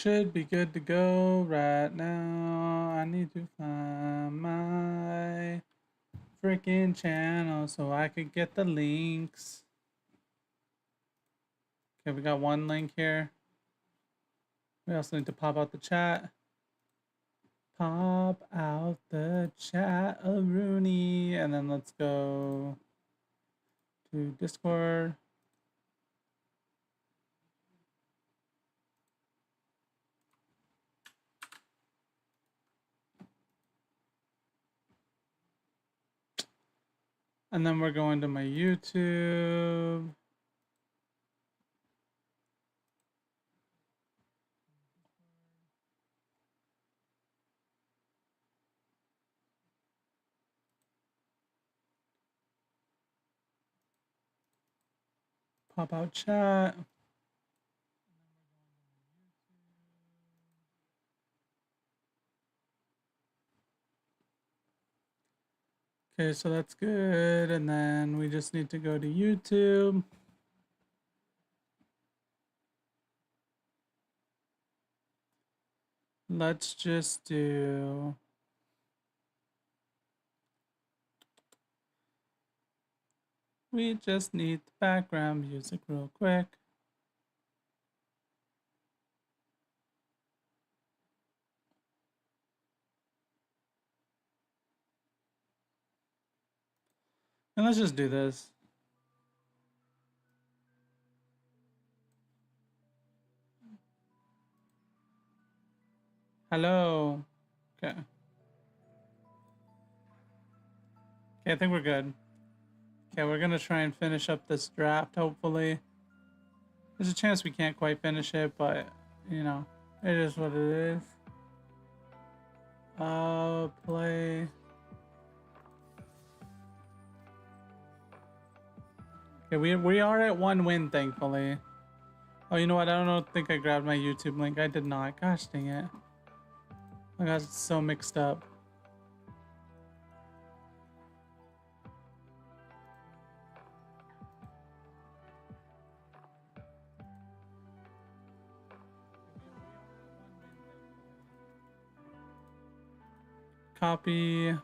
Should be good to go right now. I need to find my freaking channel so I could get the links. Okay, we got one link here. We also need to pop out the chat. Pop out the chat, Rooney. And then let's go to Discord. And then we're going to my YouTube. Pop out chat. Okay, so that's good. And then we just need to go to YouTube. Let's just do... We just need the background music real quick. And let's just do this. Hello. Okay. Okay, I think we're good. Okay, we're gonna try and finish up this draft, hopefully. There's a chance we can't quite finish it, but, you know, it is what it is. Play. Okay, we are at 1 win, thankfully. Oh, you know what? I don't think I grabbed my YouTube link. I did not. Gosh dang it. I got so mixed up. Copy.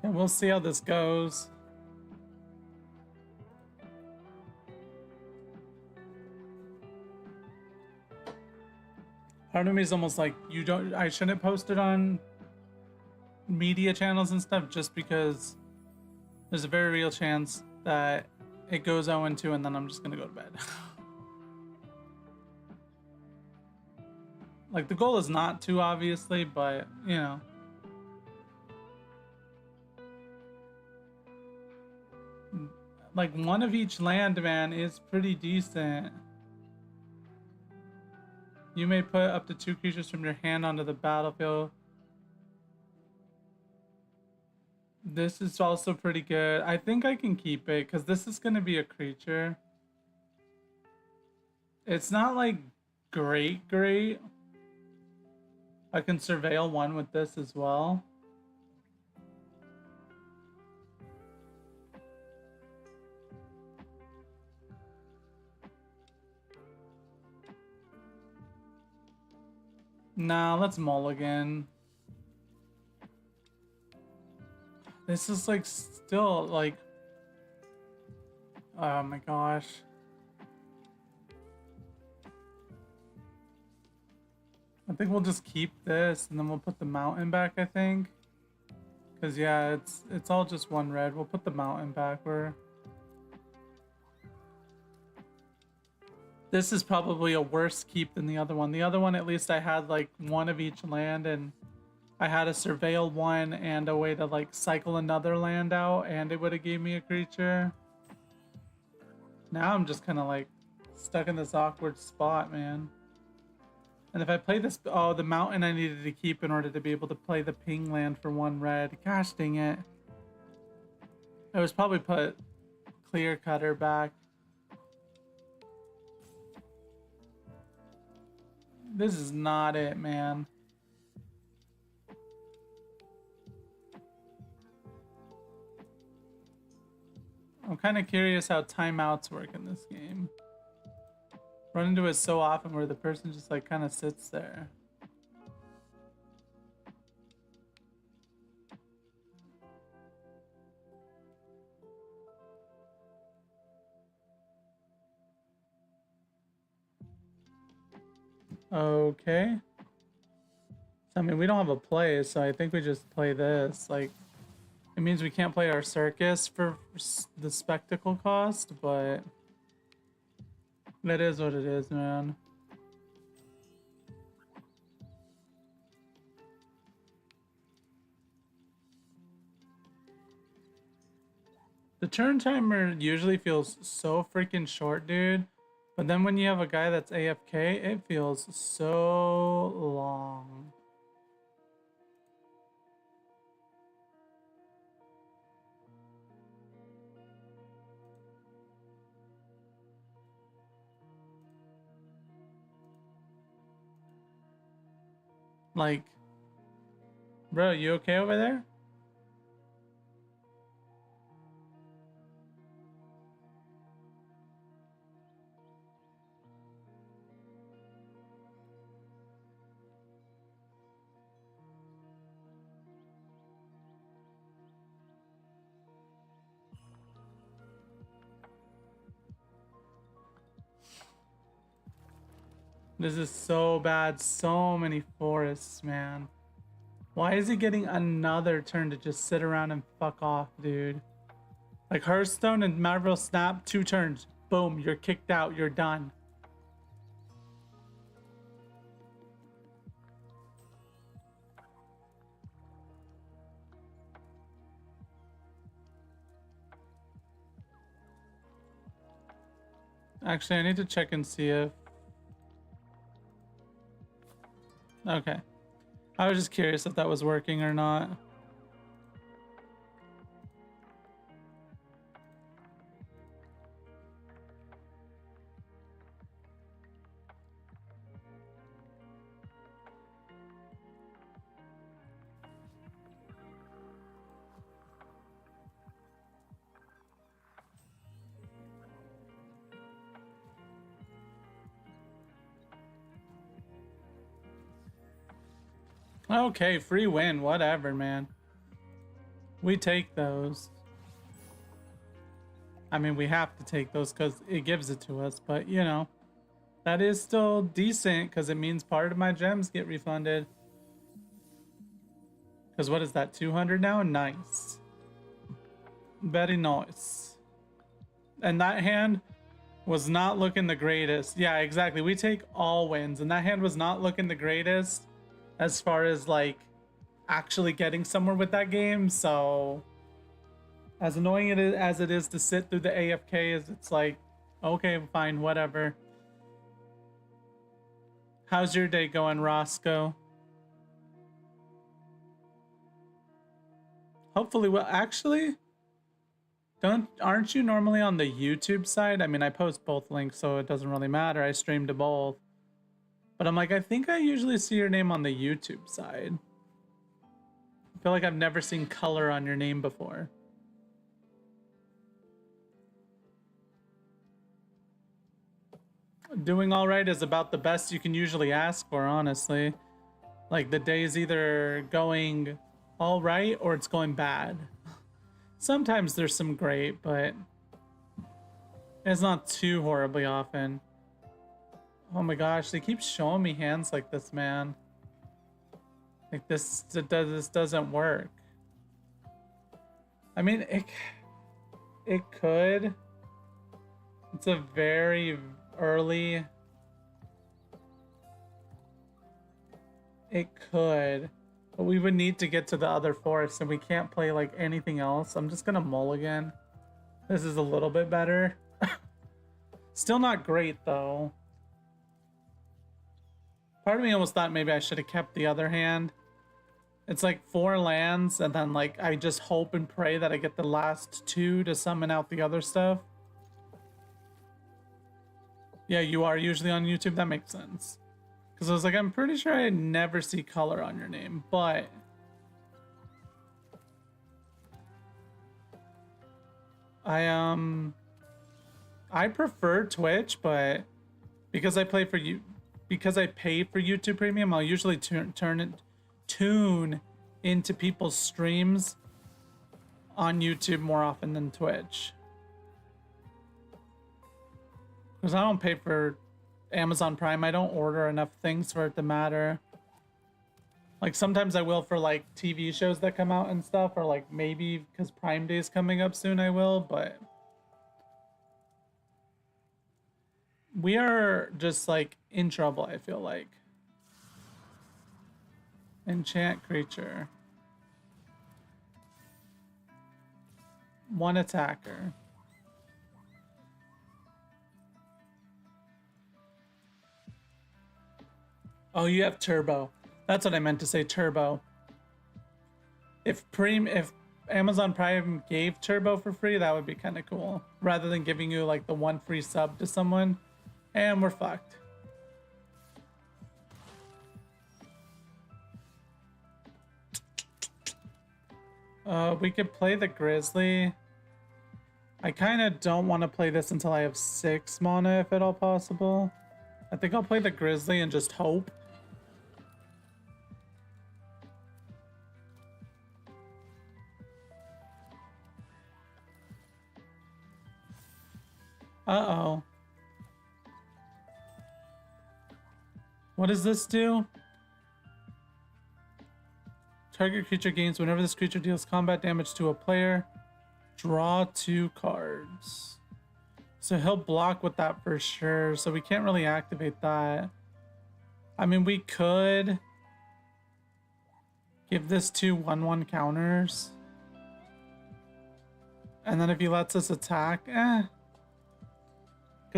And we'll see how this goes. Part of me is almost like, I shouldn't post it on media channels and stuff just because there's a very real chance that it goes 0-2 and then I'm just gonna go to bed. Like, the goal is not to, obviously, but, you know. Like, 1 of each land, man, is pretty decent. You may put up to 2 creatures from your hand onto the battlefield. This is also pretty good. I think I can keep it, because this is going to be a creature. It's not, like, great. I can surveil 1 with this as well. Nah, let's mulligan. This is like still like... Oh my gosh. I think we'll just keep this and then we'll put the mountain back, I think. Because yeah, it's all just 1 red. We'll put the mountain back where... This is probably a worse keep than the other one. The other one, at least I had like 1 of each land and I had a surveil 1 and a way to like cycle another land out and it would have gave me a creature. Now I'm just kind of like stuck in this awkward spot, man. And if I play this, oh, the mountain I needed to keep in order to be able to play the ping land for 1 red. Gosh dang it. I was probably clear cutter back. This is not it, man. I'm kind of curious how timeouts work in this game. Run into it so often where the person just like kind of sits there. Okay. I mean, we don't have a play, so I think we just play this. Like, it means we can't play our circus for the spectacle cost, but that is what it is, man. The turn timer usually feels so freaking short, dude. But then when you have a guy that's AFK, it feels so long. Like, bro, you okay over there? This is so bad. So many forests, man. Why is he getting another turn to just sit around and fuck off, dude? Like Hearthstone and Marvel Snap, 2 turns. Boom, you're kicked out. You're done. Actually, I need to check and see if... Okay. I was just curious if that was working or not. Okay, free win, whatever, man. We take those. I mean, we have to take those because it gives it to us, but you know, that is still decent because it means part of my gems get refunded. Because what is that, 200 now? Nice. Very nice. And that hand was not looking the greatest. Yeah, exactly. We take all wins, and that hand was not looking the greatest as far as like actually getting somewhere with that game. So as annoying as it is to sit through the AFK, it's like, okay, fine, whatever. How's your day going, Roscoe? Hopefully, well, actually, aren't you normally on the YouTube side? I mean, I post both links, so it doesn't really matter. I stream to both. But I'm like, I think I usually see your name on the YouTube side. I feel like I've never seen color on your name before. Doing all right is about the best you can usually ask for, honestly. Like, the day's either going all right or it's going bad. Sometimes there's some great, but it's not too horribly often. Oh my gosh, they keep showing me hands like this, man. Like this doesn't work. I mean, it could. It's a very early. It could, but we would need to get to the other forest, and we can't play like anything else. I'm just gonna mulligan. This is a little bit better. Still not great though. Part of me almost thought maybe I should have kept the other hand. It's like 4 lands, and then like I just hope and pray that I get the last 2 to summon out the other stuff. Yeah, you are usually on YouTube. That makes sense. Because I was like, I'm pretty sure I never see color on your name, but I prefer Twitch, but because I play for you, because I pay for YouTube Premium, I'll usually tune into people's streams on YouTube more often than Twitch. Because I don't pay for Amazon Prime. I don't order enough things for it to matter. Like sometimes I will for like TV shows that come out and stuff, or like maybe because Prime Day is coming up soon I will, but we are just like in trouble, I feel like. Enchant creature. 1 attacker. Oh, you have turbo. That's what I meant to say, turbo. If Amazon Prime gave turbo for free, that would be kind of cool. Rather than giving you like the 1 free sub to someone. And we're fucked. We could play the Grizzly. I kind of don't want to play this until I have 6 mana, if at all possible. I think I'll play the Grizzly and just hope. Uh-oh. What does this do? Target creature gains whenever this creature deals combat damage to a player. Draw 2 cards. So he'll block with that for sure. So we can't really activate that. I mean, we could give this 2 1/1 counters. And then if he lets us attack, because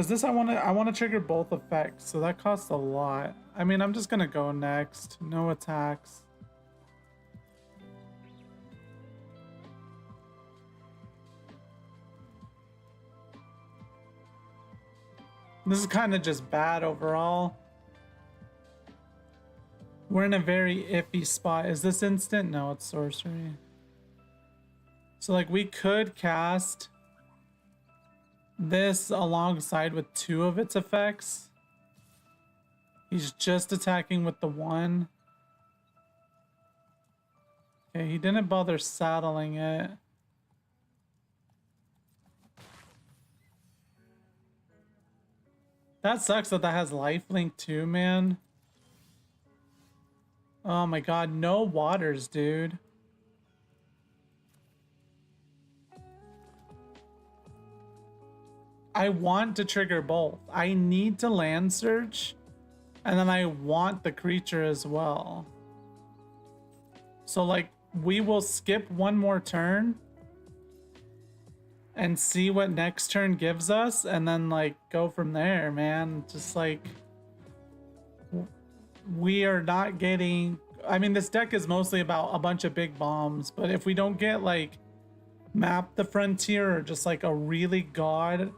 this I want to trigger both effects, so that costs a lot. I mean, I'm just gonna go next. No attacks. This is kind of just bad overall. We're in a very iffy spot. Is this instant? No, it's sorcery. So like we could cast this alongside with 2 of its effects. He's just attacking with the 1. Okay, he didn't bother saddling it. That sucks that has lifelink too, man. Oh my god, no waters, dude. I want to trigger both. I need to land search, and then I want the creature as well. So like, we will skip 1 more turn and see what next turn gives us, and then like go from there, man. Just like, we are not getting, I mean, this deck is mostly about a bunch of big bombs, but if we don't get like Map the Frontier or just like a really god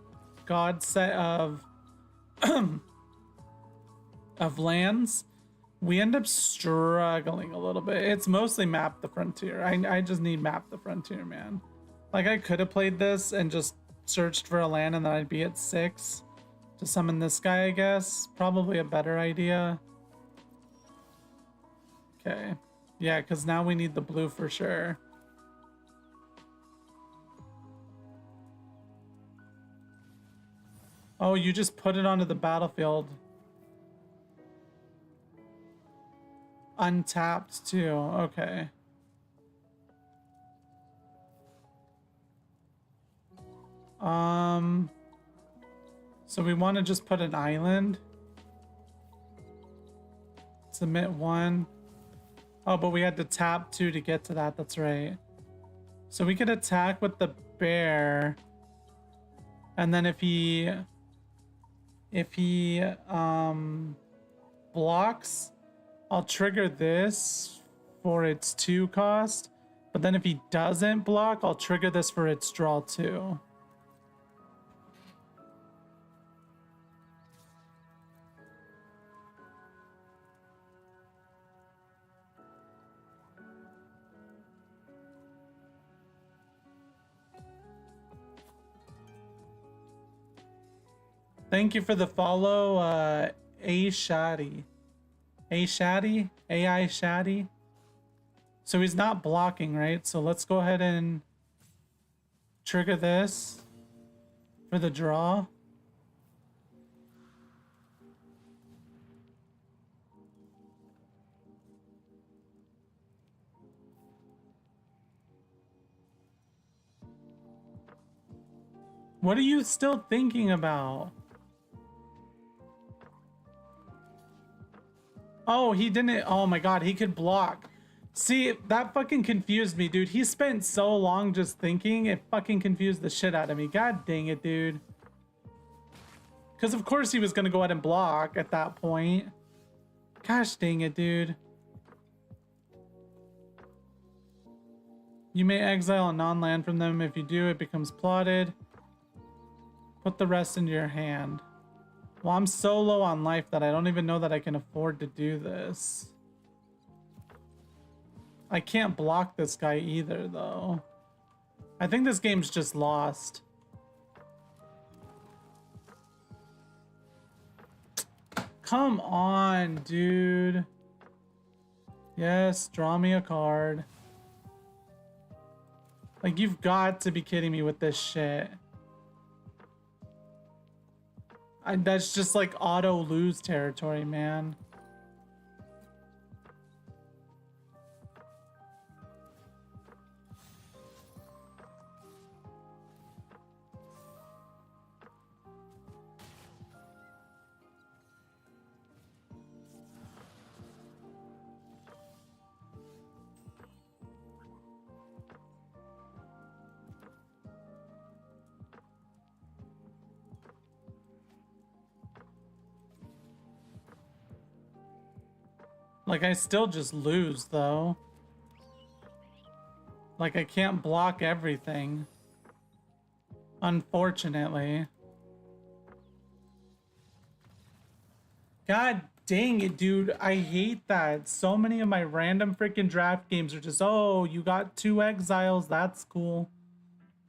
set of of lands, we end up struggling a little bit. It's mostly Map the Frontier. I just need Map the Frontier, man. Like, I could have played this and just searched for a land and then I'd be at 6 to summon this guy, I guess. Probably a better idea. Okay. Yeah, because now we need the blue for sure. Oh, you just put it onto the battlefield. Untapped too. Okay. So we want to just put an island. Submit 1. Oh, but we had to tap 2 to get to that. That's right. So we could attack with the bear. And then if he blocks, I'll trigger this for its 2 cost. But then if he doesn't block, I'll trigger this for its draw 2. Thank you for the follow, A Shaddy. A Shaddy? AI Shaddy? So he's not blocking, right? So let's go ahead and trigger this for the draw. What are you still thinking about? Oh, he didn't. Oh my god, he could block. See, that fucking confused me, dude. He spent so long just thinking, it fucking confused the shit out of me. God dang it, dude. Because of course he was going to go ahead and block at that point. Gosh dang it, dude. You may exile a non-land from them. If you do, it becomes plotted. Put the rest into your hand. Well, I'm so low on life that I don't even know that I can afford to do this. I can't block this guy either, though. I think this game's just lost. Come on, dude. Yes, draw me a card. Like, you've got to be kidding me with this shit. That's just like auto lose territory, man. Like, I still just lose, though. Like, I can't block everything. Unfortunately. God dang it, dude. I hate that. So many of my random freaking draft games are just, oh, you got 2 exiles. That's cool.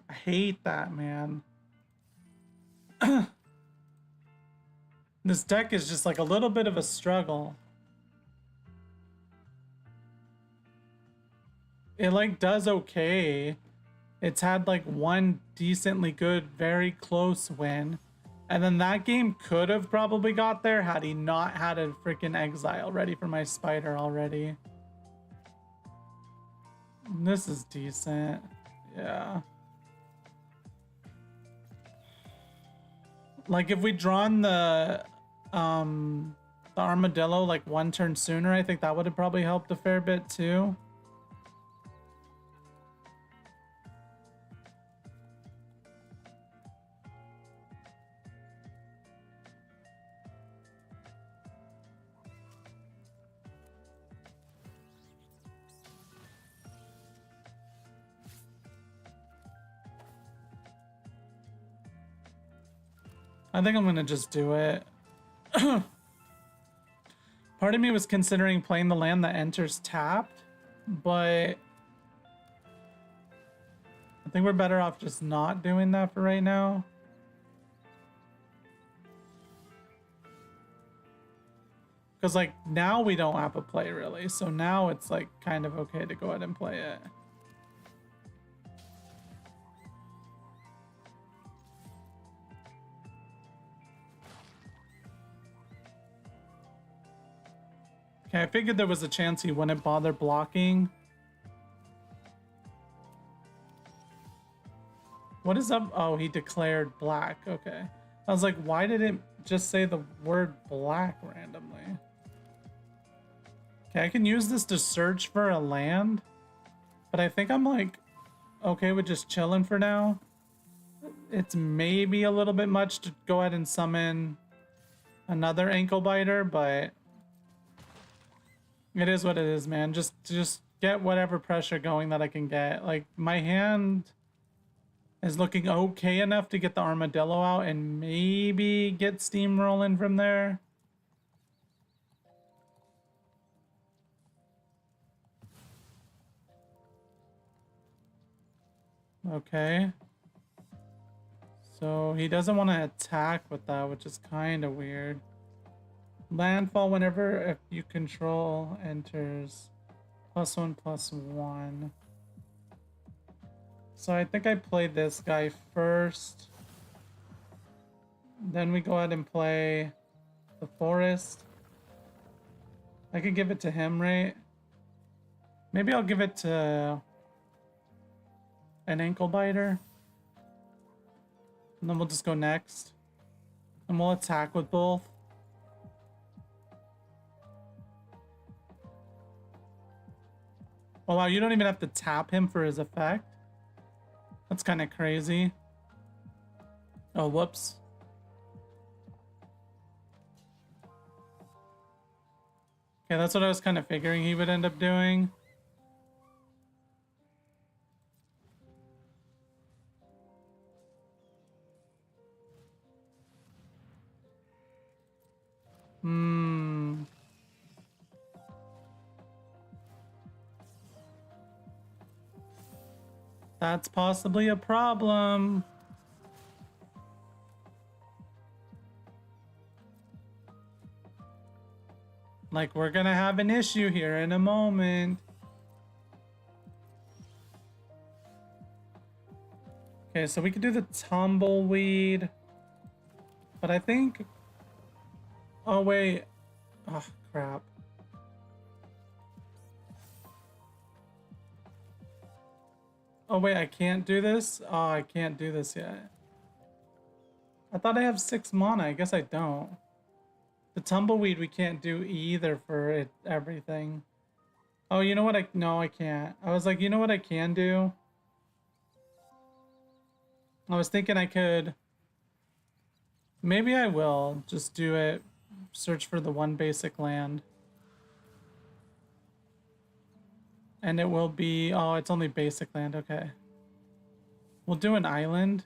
I hate that, man. This deck is just like a little bit of a struggle. It like does okay. It's had like one decently good, very close win. And then that game could have probably got there had he not had a freaking exile ready for my spider already. This is decent. Yeah. Like if we drawn the armadillo like 1 turn sooner, I think that would have probably helped a fair bit too. I think I'm gonna just do it. Part of me was considering playing the land that enters tapped, but I think we're better off just not doing that for right now. Because like now we don't have a play really, so now it's like kind of okay to go ahead and play it. Okay, I figured there was a chance he wouldn't bother blocking. What is up? Oh, he declared black. Okay. I was like, why did it just say the word black randomly? Okay, I can use this to search for a land, but I think I'm like okay with just chilling for now. It's maybe a little bit much to go ahead and summon another ankle biter, but it is what it is, man. Just get whatever pressure going that I can get. Like, my hand is looking okay enough to get the armadillo out and maybe get steam rolling from there. Okay. So he doesn't want to attack with that, which is kind of weird. Landfall whenever if you control enters. +1/+1. So I think I play this guy first. Then we go ahead and play the forest. I could give it to him, right? Maybe I'll give it to an ankle biter. And then we'll just go next. And we'll attack with both. Oh wow, you don't even have to tap him for his effect. That's kind of crazy. Oh, whoops. Okay, that's what I was kind of figuring he would end up doing. That's possibly a problem. Like, we're gonna have an issue here in a moment. Okay, so we could do the tumbleweed. But I think... Oh, wait. Oh, crap. Oh, wait, I can't do this? Oh, I can't do this yet. I thought I have 6 mana. I guess I don't. The tumbleweed we can't do either for it, everything. Oh, you know what? No, I can't. I was like, you know what I can do? I was thinking I could... Maybe I will just do it. Search for the one basic land. And it will be... Oh, it's only basic land. Okay. We'll do an island.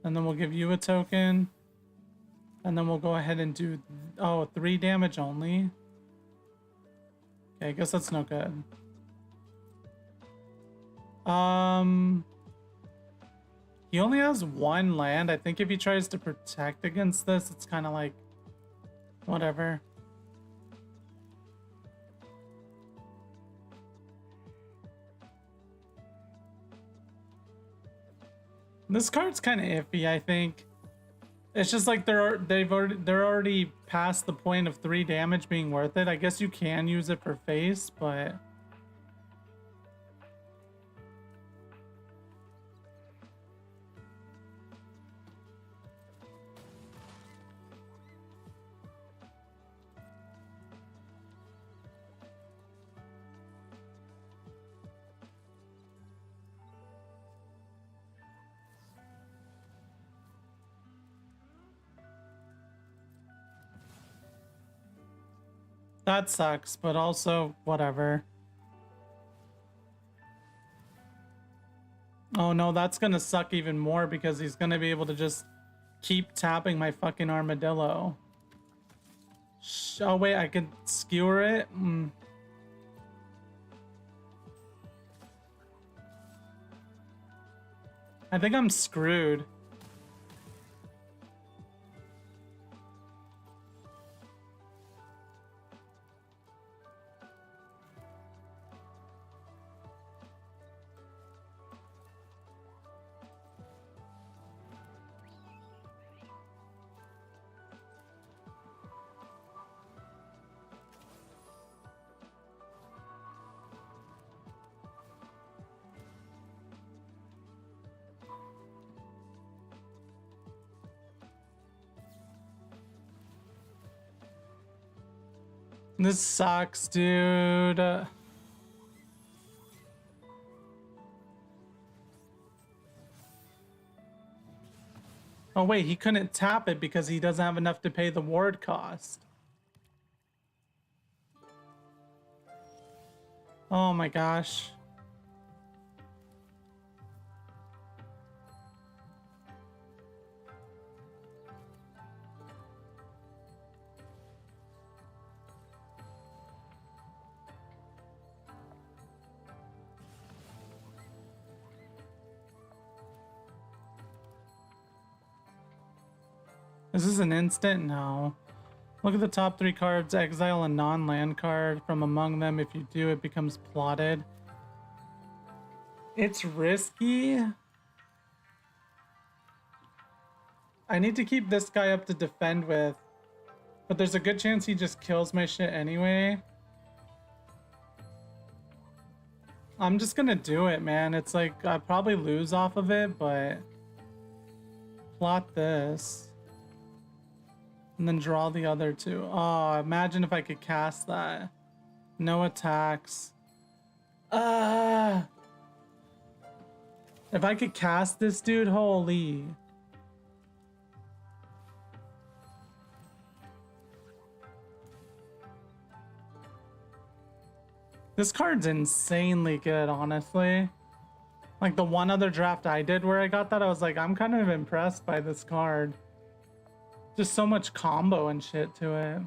And then we'll give you a token. And then we'll go ahead and do... Oh, 3 damage only. Okay, I guess that's no good. He only has 1 land. I think if he tries to protect against this, it's kind of like... Whatever. This card's kind of iffy, I think. It's just like they're already past the point of 3 damage being worth it. I guess you can use it for face, but... That sucks, but also whatever. Oh no, that's gonna suck even more because he's gonna be able to just keep tapping my fucking armadillo. Oh wait, I could skewer it? I think I'm screwed. This sucks, dude. Oh wait, he couldn't tap it because he doesn't have enough to pay the ward cost. Oh my gosh. Is this an instant? No. Look at the top 3 cards. Exile a non-land card from among them. If you do, it becomes plotted. It's risky. I need to keep this guy up to defend with. But there's a good chance he just kills my shit anyway. I'm just gonna do it, man. It's like, I probably lose off of it, but... Plot this. And then draw the other 2. Oh, imagine if I could cast that. No attacks. If I could cast this dude, holy. This card's insanely good, honestly. Like the one other draft I did where I got that, I was like, I'm kind of impressed by this card. Just so much combo and shit to it.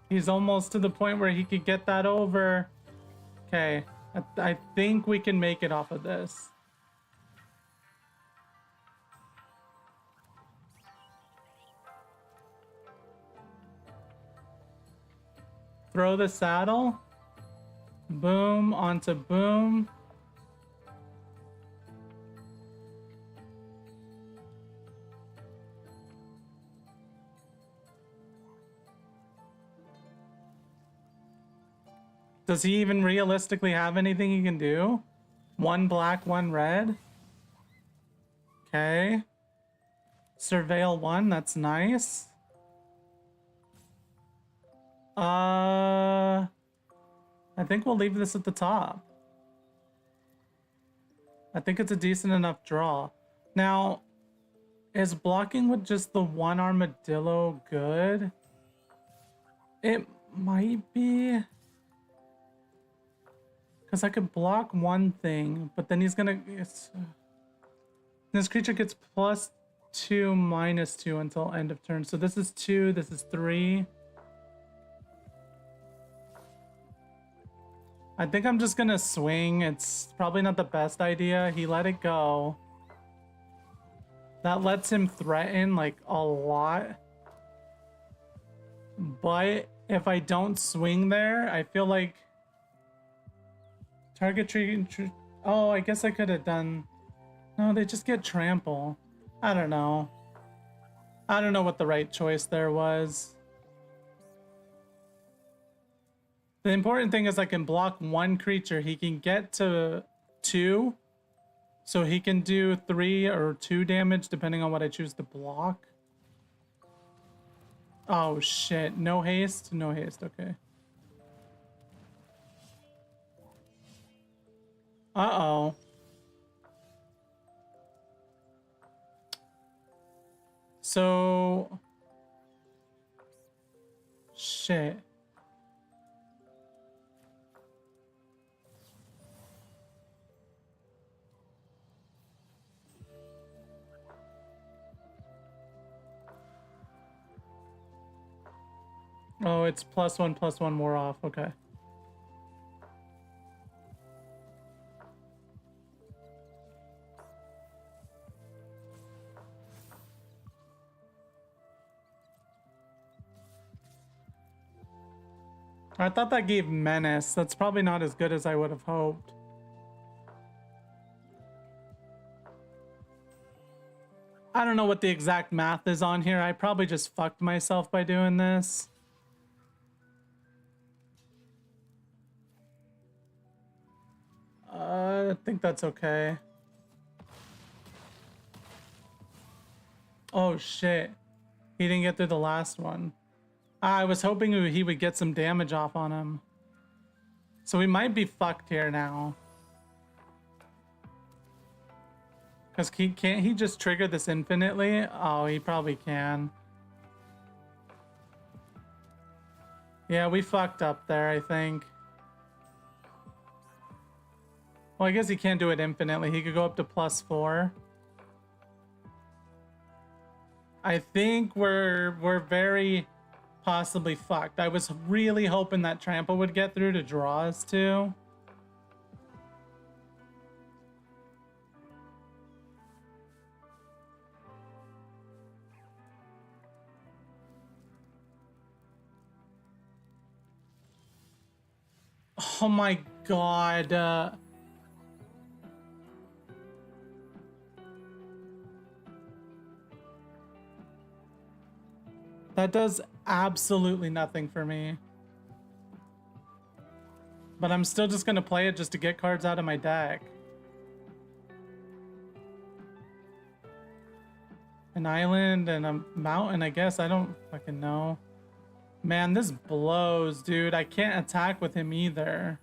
He's almost to the point where he could get that over. Okay, I think we can make it off of this. Throw the saddle. Boom onto boom. Does he even realistically have anything he can do? 1 black, 1 red. Okay. Surveil 1, that's nice. I think we'll leave this at the top. I think it's a decent enough draw. Now, is blocking with just the 1 armadillo good? It might be. Because I could block 1 thing, but then he's gonna... this creature gets +2, -2 until end of turn. So this is 2, this is 3. I think I'm just gonna swing. It's probably not the best idea. He let it go. That lets him threaten like a lot. But if I don't swing there, I feel like target tree. Oh, I guess I could have done. No, they just get trample. I don't know. I don't know what the right choice there was. The important thing is I can block 1 creature. He can get to 2. So he can do 3 or 2 damage depending on what I choose to block. Oh shit. No haste? No haste. Okay. Uh-oh. So... Shit. Oh, it's +1/+1 more off. Okay. I thought that gave menace. That's probably not as good as I would have hoped. I don't know what the exact math is on here. I probably just fucked myself by doing this. I think that's okay. Oh shit. He didn't get through the last one. I was hoping he would get some damage off on him. So we might be fucked here now. Because can't he just trigger this infinitely? Oh, he probably can. Yeah, we fucked up there, I think. Well, I guess he can't do it infinitely. He could go up to +4. I think we're very possibly fucked. I was really hoping that trample would get through to draw us too. Oh my god. That does absolutely nothing for me. But I'm still just gonna play it just to get cards out of my deck. An island and a mountain, I guess. I don't fucking know. Man, this blows, dude. I can't attack with him either.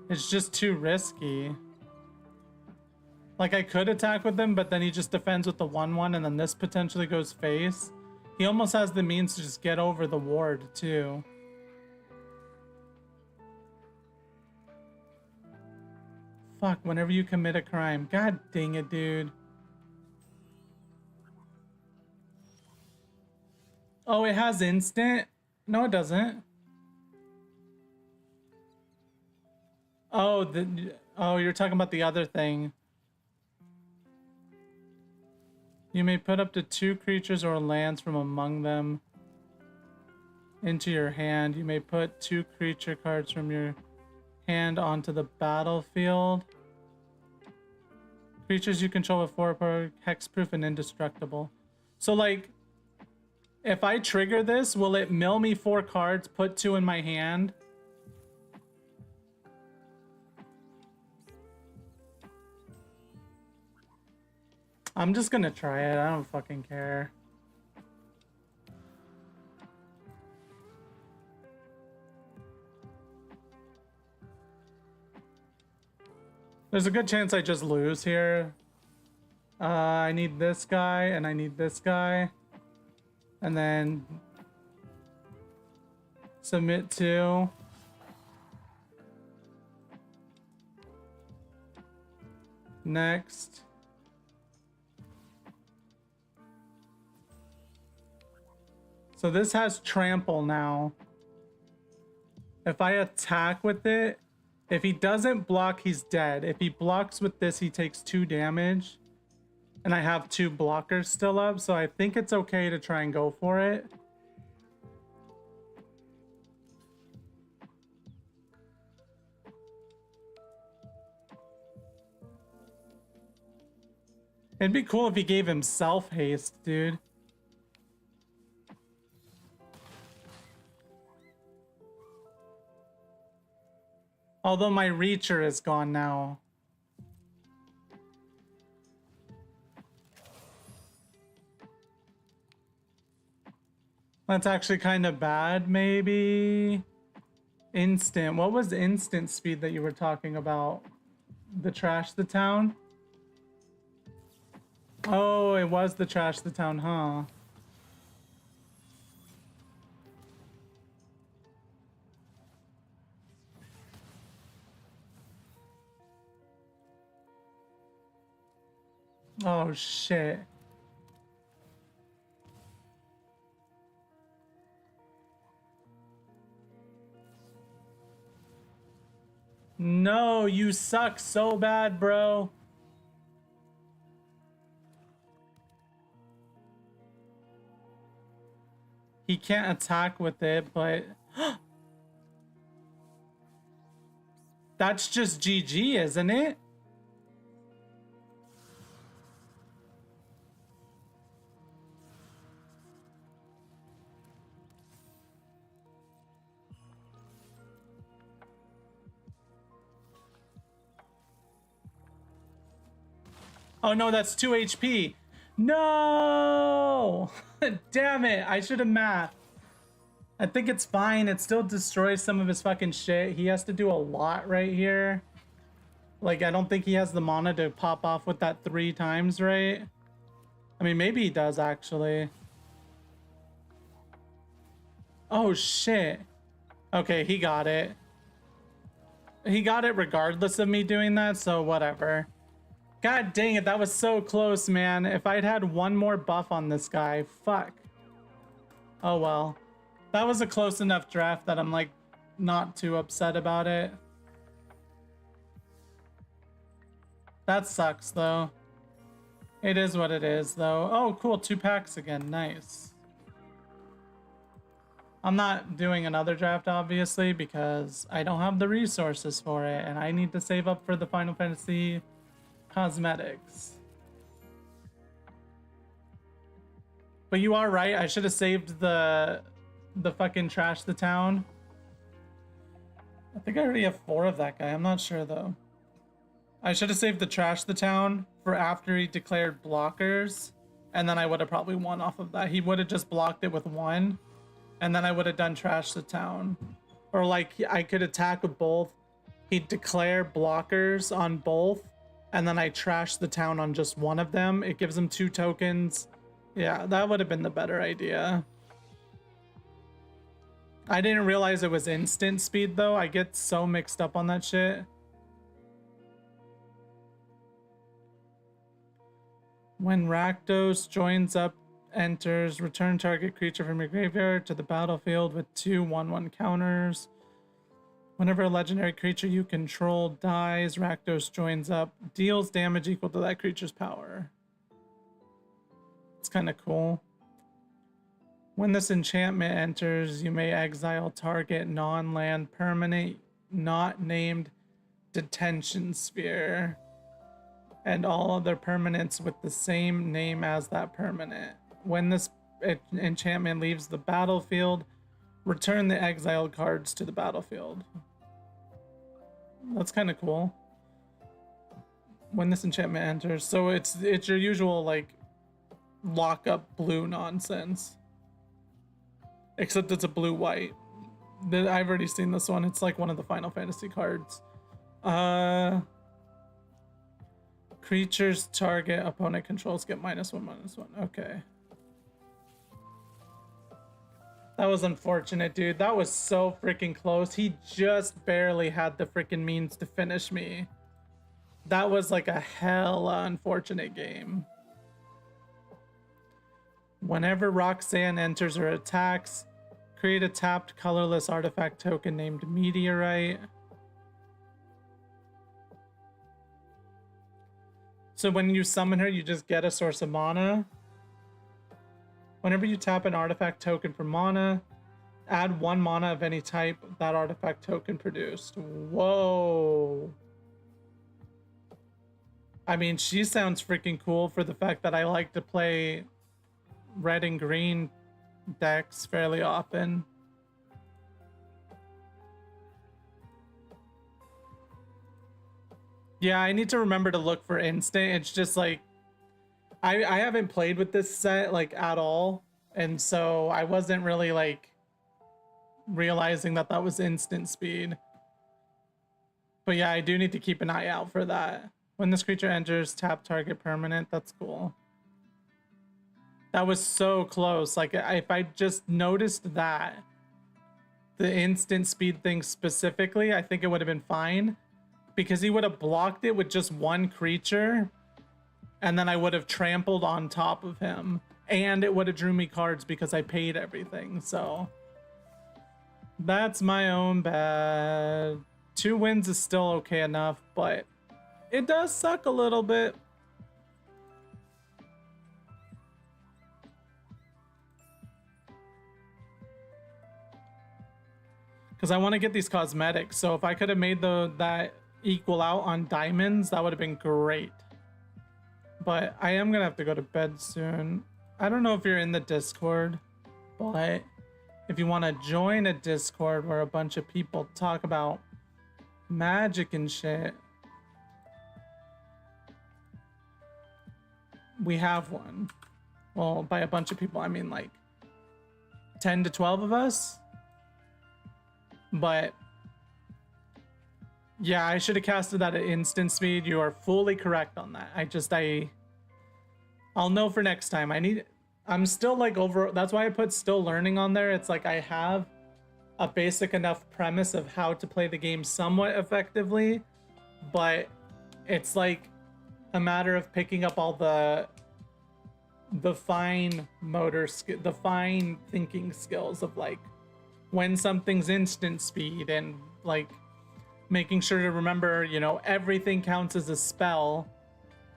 It's just too risky. Like, I could attack with him, but then he just defends with the 1/1, and then this potentially goes face. He almost has the means to just get over the ward, too. Fuck, whenever you commit a crime. God dang it, dude. Oh, it has instant? No, it doesn't. Oh, you're talking about the other thing. You may put up to 2 creatures or lands from among them into your hand. You may put 2 creature cards from your hand onto the battlefield. Creatures you control with 4 are hexproof and indestructible. So, like, if I trigger this, will it mill me 4 cards, put 2 in my hand? I'm just gonna try it. I don't fucking care. There's a good chance I just lose here. I need this guy, and I need this guy. And then submit to. Next. So this has trample now. If I attack with it, if he doesn't block, he's dead. If he blocks with this, he takes 2 damage. And I have 2 blockers still up, so I think it's okay to try and go for it. It'd be cool if he gave himself haste, dude. Although my reacher is gone now. That's actually kind of bad, maybe. Instant. What was instant speed that you were talking about? The trash the town? Oh, it was the trash the town, huh? Oh, shit. No, you suck so bad, bro. He can't attack with it, but... That's just GG, isn't it? Oh no, that's 2 HP. No! Damn it, I should have mathed. I think it's fine. It still destroys some of his fucking shit. He has to do a lot right here. Like, I don't think he has the mana to pop off with that 3 times, right? I mean, maybe he does, actually. Oh, shit. Okay, he got it. He got it regardless of me doing that, so whatever. God dang it, that was so close, man. If I'd had one more buff on this guy, fuck. Oh well. That was a close enough draft that I'm like not too upset about it. That sucks though. It is what it is though. Oh cool, 2 packs again, nice. I'm not doing another draft obviously because I don't have the resources for it and I need to save up for the Final Fantasy cosmetics. But you are right, I should have saved the fucking trash the town. I think I already have 4 of that guy, I'm not sure though. I should have saved the trash the town for after he declared blockers, and then I would have probably won off of that. He would have just blocked it with 1, and then I would have done trash the town. Or like I could attack with both. He'd declare blockers on both, and then I trash the town on just one of them. It gives him 2 tokens. Yeah, that would have been the better idea. I didn't realize it was instant speed though. I get so mixed up on that shit. When Rakdos joins up, enters, return target creature from your graveyard to the battlefield with 2 1/1 counters. Whenever a legendary creature you control dies, Rakdos joins up, deals damage equal to that creature's power. It's kind of cool. When this enchantment enters, you may exile target non-land permanent not named detention sphere and all other permanents with the same name as that permanent. When this enchantment leaves the battlefield, return the exiled cards to the battlefield. That's kind of cool. When this enchantment enters, so it's your usual like lock up blue nonsense, except it's a blue white. I've already seen this one. It's like one of the Final Fantasy cards. Creatures target opponent controls get -1/-1. Okay. That was unfortunate, dude. That was so freaking close. He just barely had the freaking means to finish me. That was like a hella unfortunate game. Whenever Roxanne enters or attacks, create a tapped colorless artifact token named Meteorite. So when you summon her, you just get a source of mana. Whenever you tap an artifact token for mana, add 1 mana of any type that artifact token produced. Whoa. I mean, she sounds freaking cool for the fact that I like to play red and green decks fairly often. Yeah, I need to remember to look for instant. It's just like I haven't played with this set like at all, and so I wasn't really like realizing that that was instant speed. But yeah, I do need to keep an eye out for that. When this creature enters, tap target permanent. That's cool. That was so close. Like if I just noticed that, the instant speed thing specifically, I think it would have been fine. Because he would have blocked it with just 1 creature, and then I would have trampled on top of him, and it would have drew me cards because I paid everything. So that's my own bad. 2 wins is still okay enough, but it does suck a little bit. Because I want to get these cosmetics, so if I could have made that equal out on diamonds, that would have been great. But I am gonna have to go to bed soon. I don't know if you're in the Discord, but if you want to join a Discord where a bunch of people talk about magic and shit, we have one. Well, by a bunch of people, I mean like 10 to 12 of us. But yeah, I should have casted that at instant speed. You are fully correct on that. I'll know for next time. I'm still like over. That's why I put still learning on there. It's like I have a basic enough premise of how to play the game somewhat effectively, but it's like a matter of picking up all the fine motor skill, the fine thinking skills of like when something's instant speed and like making sure to remember, you know, everything counts as a spell,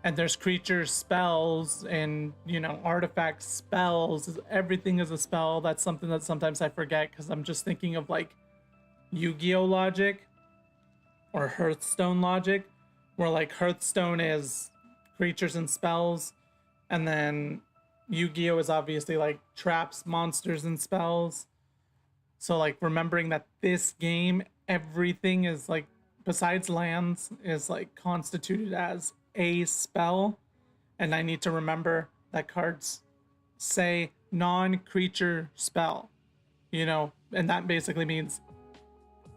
and there's creatures spells and, you know, artifacts spells, everything is a spell. That's something that sometimes I forget because I'm just thinking of like Yu-Gi-Oh logic or Hearthstone logic, where like Hearthstone is creatures and spells, and then Yu-Gi-Oh is obviously like traps, monsters, and spells. So like remembering that this game, everything is like, besides lands, is like constituted as a spell, and I need to remember that cards say non-creature spell, you know, and that basically means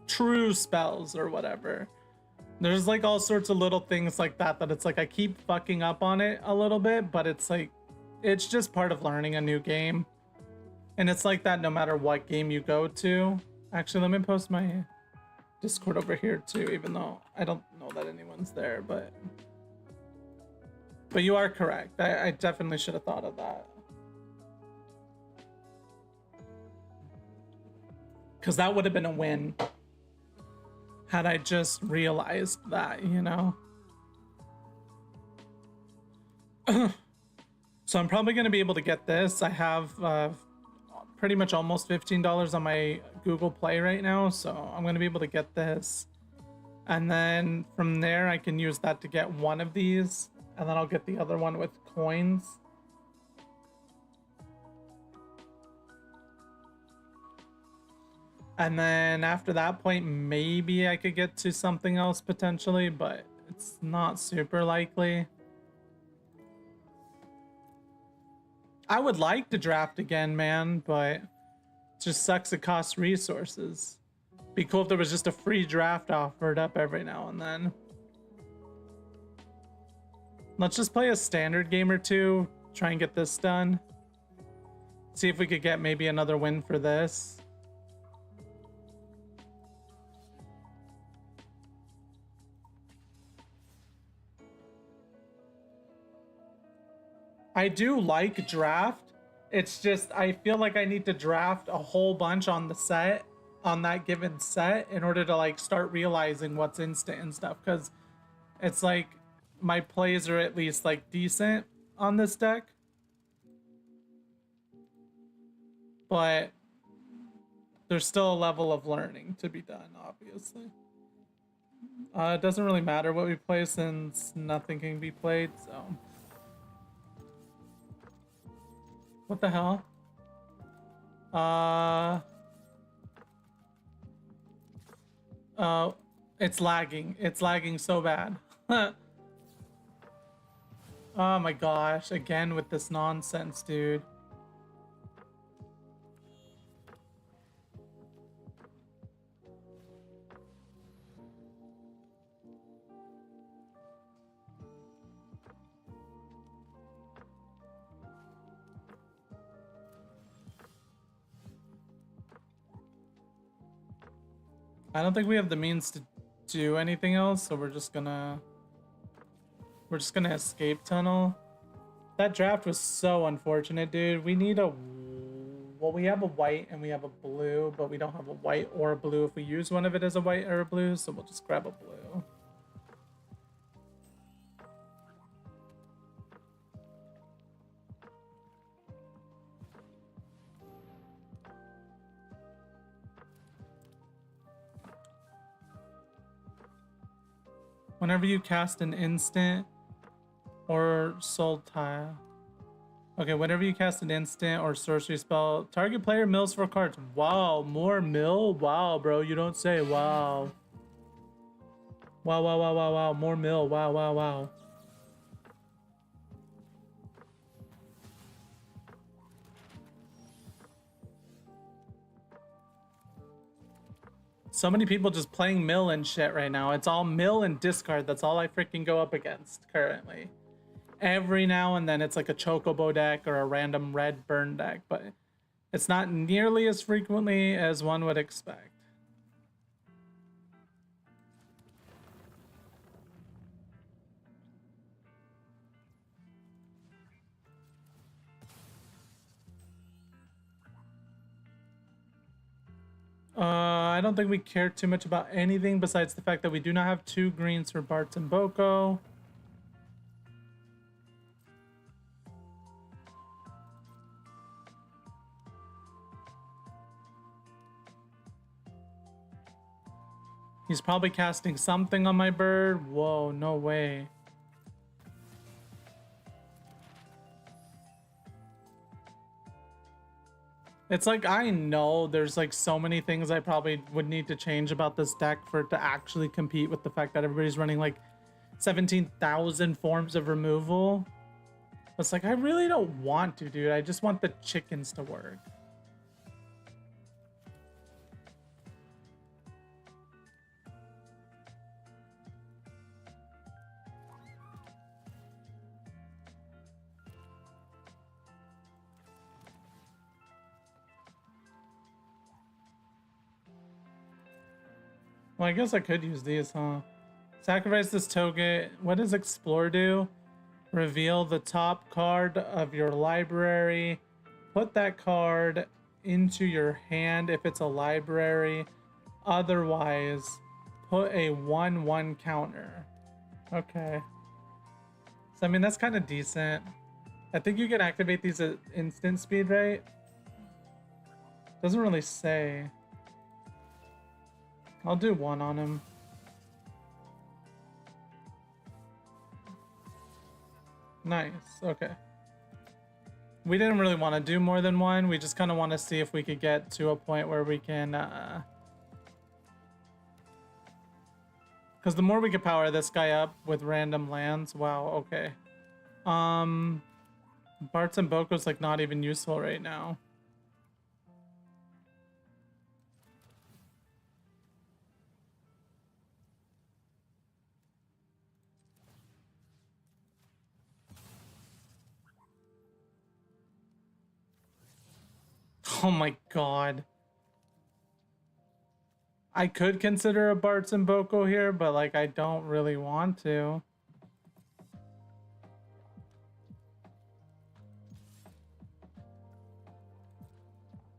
true spells or whatever. There's like all sorts of little things like that that it's like I keep fucking up on it a little bit, but it's like it's just part of learning a new game. And it's like that no matter what game you go to. Actually, let me post my Discord over here too, even though I don't know that anyone's there, but you are correct. I definitely should have thought of that. Because that would have been a win had I just realized that, you know? So I'm probably going to be able to get this. I have pretty much almost $15 on my Google Play right now, so I'm going to be able to get this. And then from there, I can use that to get one of these, and then I'll get the other one with coins. And then after that point, maybe I could get to something else potentially, but it's not super likely. I would like to draft again, man, but it just sucks it costs resources. Be cool if there was just a free draft offered up every now and then. Let's just play a standard game or two, try and get this done. See if we could get maybe another win for this. I do like draft. It's just I feel like I need to draft a whole bunch on the set, on that given set, in order to like start realizing what's instant and stuff, because it's like my plays are at least like decent on this deck, but there's still a level of learning to be done, obviously. It doesn't really matter what we play since nothing can be played, so. What the hell? It's lagging. It's lagging so bad. Oh my gosh, again with this nonsense, dude. I don't think we have the means to do anything else, so we're just gonna escape tunnel. That draft was so unfortunate, dude. We need a, well, we have a white and we have a blue, but we don't have a white or a blue if we use one of it as a white or a blue, so we'll just grab a blue. Whenever you cast an instant or soul tile. Okay, whenever you cast an instant or sorcery spell, target player mills 4 cards. Wow, more mill? Wow, bro, you don't say. Wow. Wow, wow, wow, wow, wow. More mill. Wow, wow, wow. So many people just playing mill and shit right now. It's all mill and discard. That's all I freaking go up against currently. every now and then it's like a chocobo deck or a random red burn deck, but it's not nearly as frequently as one would expect. I don't think we care too much about anything besides the fact that we do not have 2 greens for Bartz and Boko. He's probably casting something on my bird. Whoa, no way. It's like, I know there's like so many things I probably would need to change about this deck for it to actually compete with the fact that everybody's running like 17,000 forms of removal. It's like, I really don't want to, dude. I just want the chickens to work. Well, I guess I could use these, huh? Sacrifice this token. What does Explore do? Reveal the top card of your library. Put that card into your hand if it's a library. Otherwise, put a 1/1 counter. Okay. So, I mean, that's kind of decent. I think you can activate these at instant speed, right? Doesn't really say. I'll do 1 on him. Nice. Okay. We didn't really want to do more than 1. We just kind of want to see if we could get to a point where we can... Because the more we could power this guy up with random lands... Wow, okay. Bartz and Boko's like not even useful right now. Oh my god. I could consider a Bartz and Boko here, but like I don't really want to.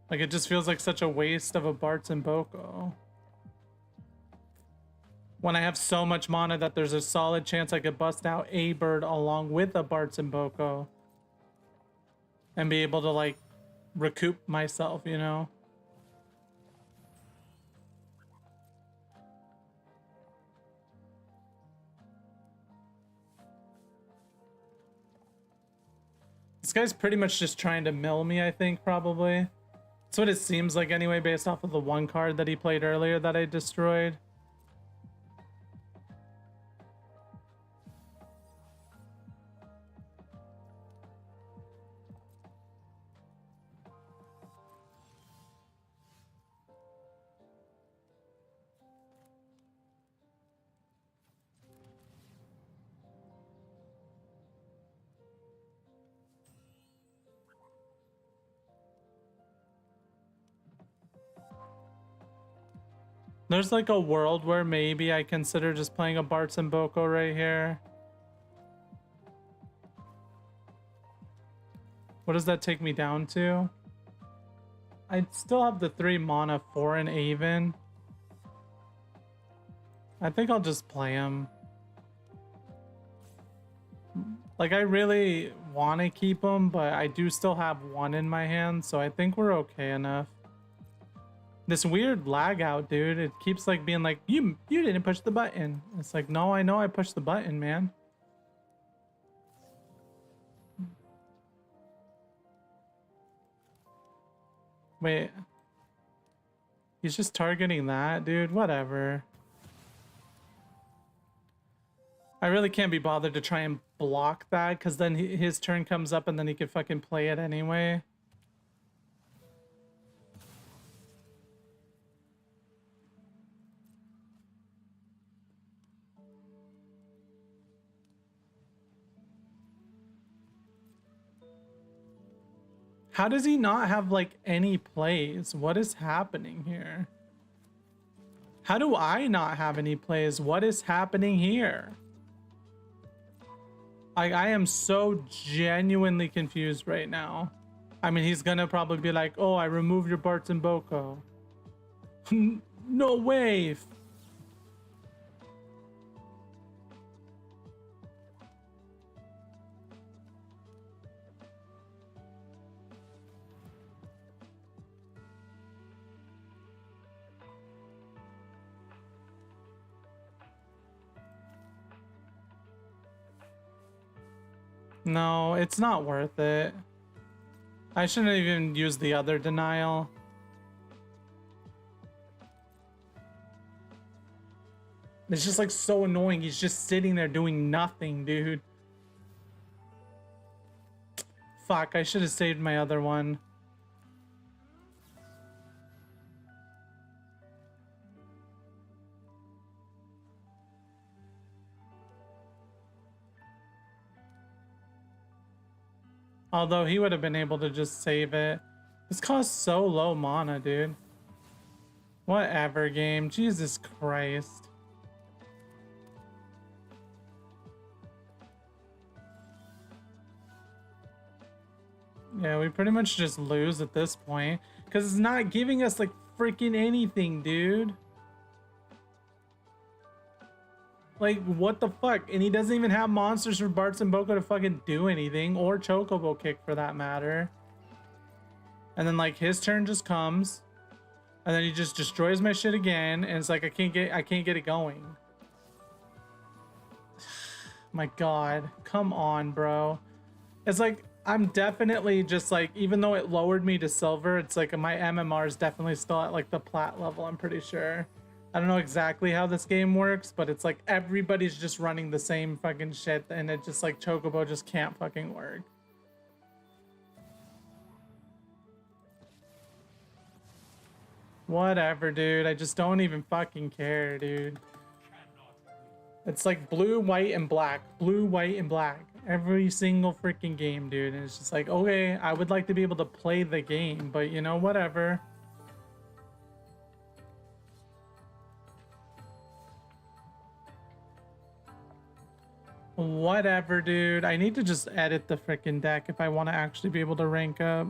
Like it just feels like such a waste of a Bartz and Boko. When I have so much mana that there's a solid chance I could bust out a bird along with a Bartz and Boko. And be able to like recoup myself, you know? This guy's pretty much just trying to mill me, I think, probably. That's what it seems like anyway, based off of the 1 card that he played earlier that I destroyed. There's like a world where maybe I consider just playing a Bartz and Boko right here. What does that take me down to? I still have the 3 mana for an Aven. I think I'll just play him. Like, I really want to keep him, but I do still have 1 in my hand, so I think we're okay enough. This weird lag out, dude. It keeps like being like, you didn't push the button. It's like, no, I know I pushed the button, man. Wait. He's just targeting that, dude. Whatever. I really can't be bothered to try and block that, because then his turn comes up and then he can fucking play it anyway. How does he not have like any plays? What is happening here? How do I not have any plays? What is happening here? I am so genuinely confused right now. I mean, he's gonna probably be like, oh, I removed your Barts and Boko. No way. No, it's not worth it. I shouldn't even use the other denial. It's just like so annoying. He's just sitting there doing nothing, dude. Fuck, I should have saved my other one. Although he would have been able to just save it. This costs so low mana, dude. Whatever, game. Jesus Christ. Yeah, we pretty much just lose at this point. Because it's not giving us, like, freaking anything, dude. Like, what the fuck? And he doesn't even have monsters for Barts and Boko to fucking do anything. Or Chocobo Kick, for that matter. And then, like, his turn just comes. And then he just destroys my shit again. And it's like, I can't get it going. My God. Come on, bro. It's like, I'm definitely just like, even though it lowered me to silver, it's like my MMR is definitely still at like the plat level, I'm pretty sure. I don't know exactly how this game works, but it's like everybody's just running the same fucking shit, and it just like Chocobo just can't fucking work. Whatever, dude. I just don't even fucking care, dude. It's like blue, white, and black. Blue, white, and black. Every single freaking game, dude. And it's just like, okay, I would like to be able to play the game, but you know, whatever. Whatever, dude. I need to just edit the freaking deck if I want to actually be able to rank up.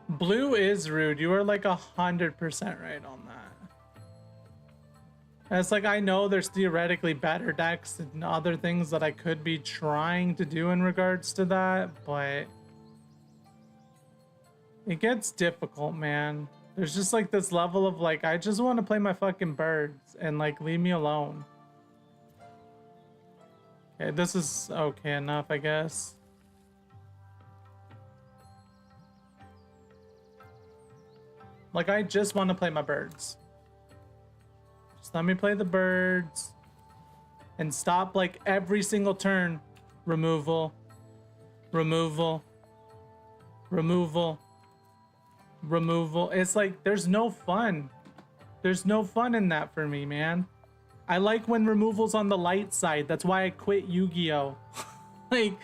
Blue is rude. You are like 100% right on that. And it's like, I know there's theoretically better decks and other things that I could be trying to do in regards to that, but it gets difficult, man. There's just like this level of like, I just want to play my fucking birds and like leave me alone. Okay, this is okay enough, I guess. Like, I just want to play my birds. Just let me play the birds. And stop, like, every single turn. Removal. Removal. Removal. Removal. It's like, there's no fun. There's no fun in that for me, man. I like when removal's on the light side. That's why I quit Yu-Gi-Oh! Like,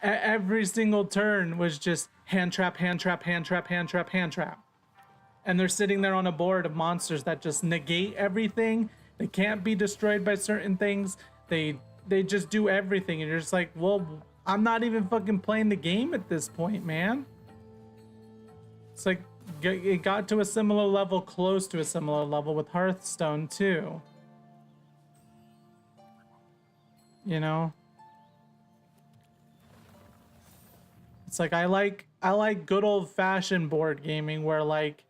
every single turn was just hand trap, hand trap, hand trap, hand trap, hand trap. And they're sitting there on a board of monsters that just negate everything. They can't be destroyed by certain things. They just do everything. And you're just like, well, I'm not even fucking playing the game at this point, man. It's like, it got to a similar level, close to a similar level with Hearthstone too. You know? It's like, I like good old fashioned board gaming where like,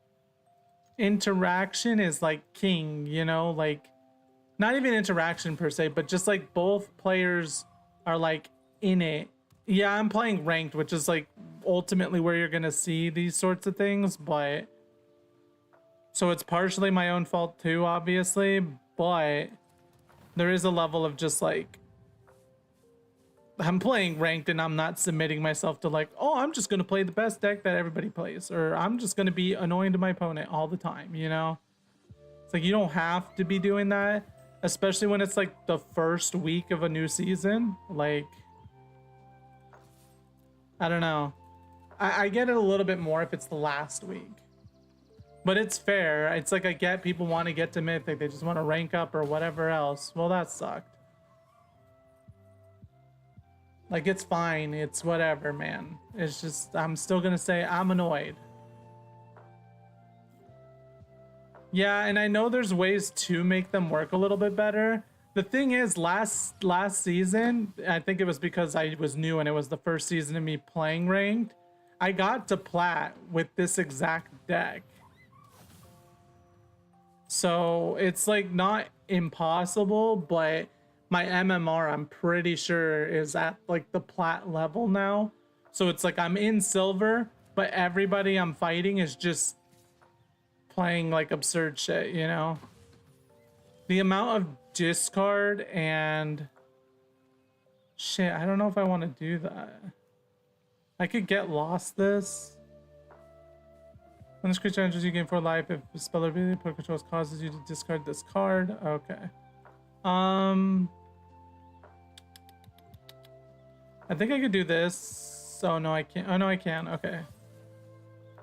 interaction is like king, you know, like not even interaction per se, but just like both players are like in it. Yeah, I'm playing ranked, which is like ultimately where you're gonna see these sorts of things, but so it's partially my own fault too, obviously, but there is a level of just like I'm playing ranked and I'm not submitting myself to like, oh, I'm just gonna play the best deck that everybody plays, or I'm just gonna be annoying to my opponent all the time, you know? It's like you don't have to be doing that, especially when it's like the first week of a new season. Like, I don't know. I get it a little bit more if it's the last week. But it's fair. It's like I get people want to get to Mythic. They just want to rank up or whatever else. Well, that sucked. Like, it's fine. It's whatever, man. It's just, I'm still going to say I'm annoyed. Yeah, and I know there's ways to make them work a little bit better. The thing is, last season, I think it was because I was new and it was the first season of me playing ranked, I got to plat with this exact deck. So it's like not impossible, but my MMR, I'm pretty sure, is at like the plat level now. So it's like I'm in silver, but everybody I'm fighting is just playing like absurd shit, you know? The amount of discard and shit, I don't know if I want to do that. I could get lost this. When this creature enters you game for life, if the spell ability put controls causes you to discard this card. Okay. I think I could do this. Oh no, I can't. Oh no, I can. Okay.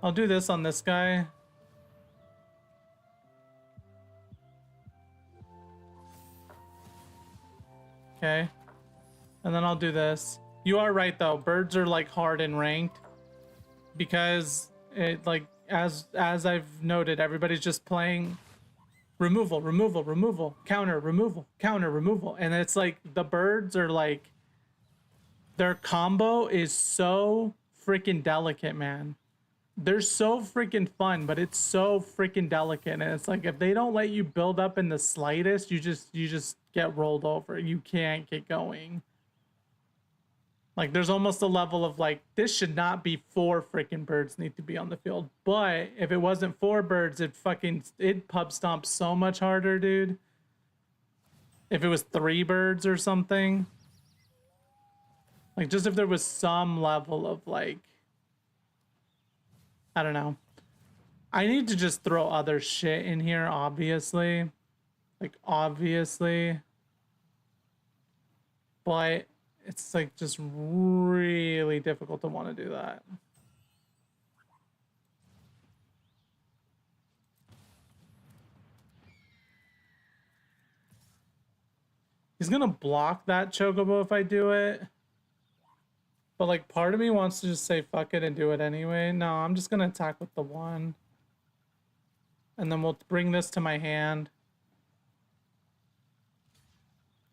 I'll do this on this guy. Okay. And then I'll do this. You are right though. Birds are like hard and ranked because it like as I've noted, everybody's just playing removal, removal, removal, counter, removal, counter, removal, and it's like the birds are like their combo is so freaking delicate, man. They're so freaking fun, but it's so freaking delicate, and it's like if they don't let you build up in the slightest, you just get rolled over. You can't get going. Like there's almost a level of like this should not be 4 freaking birds need to be on the field, but if it wasn't 4 birds, it pub stomps so much harder, dude. If it was 3 birds or something, like just if there was some level of like, I don't know. I need to just throw other shit in here, obviously. Like, obviously. But it's like just really difficult to want to do that. He's gonna block that Chocobo if I do it. But like part of me wants to just say fuck it and do it anyway. No, I'm just gonna attack with the 1. And then we'll bring this to my hand.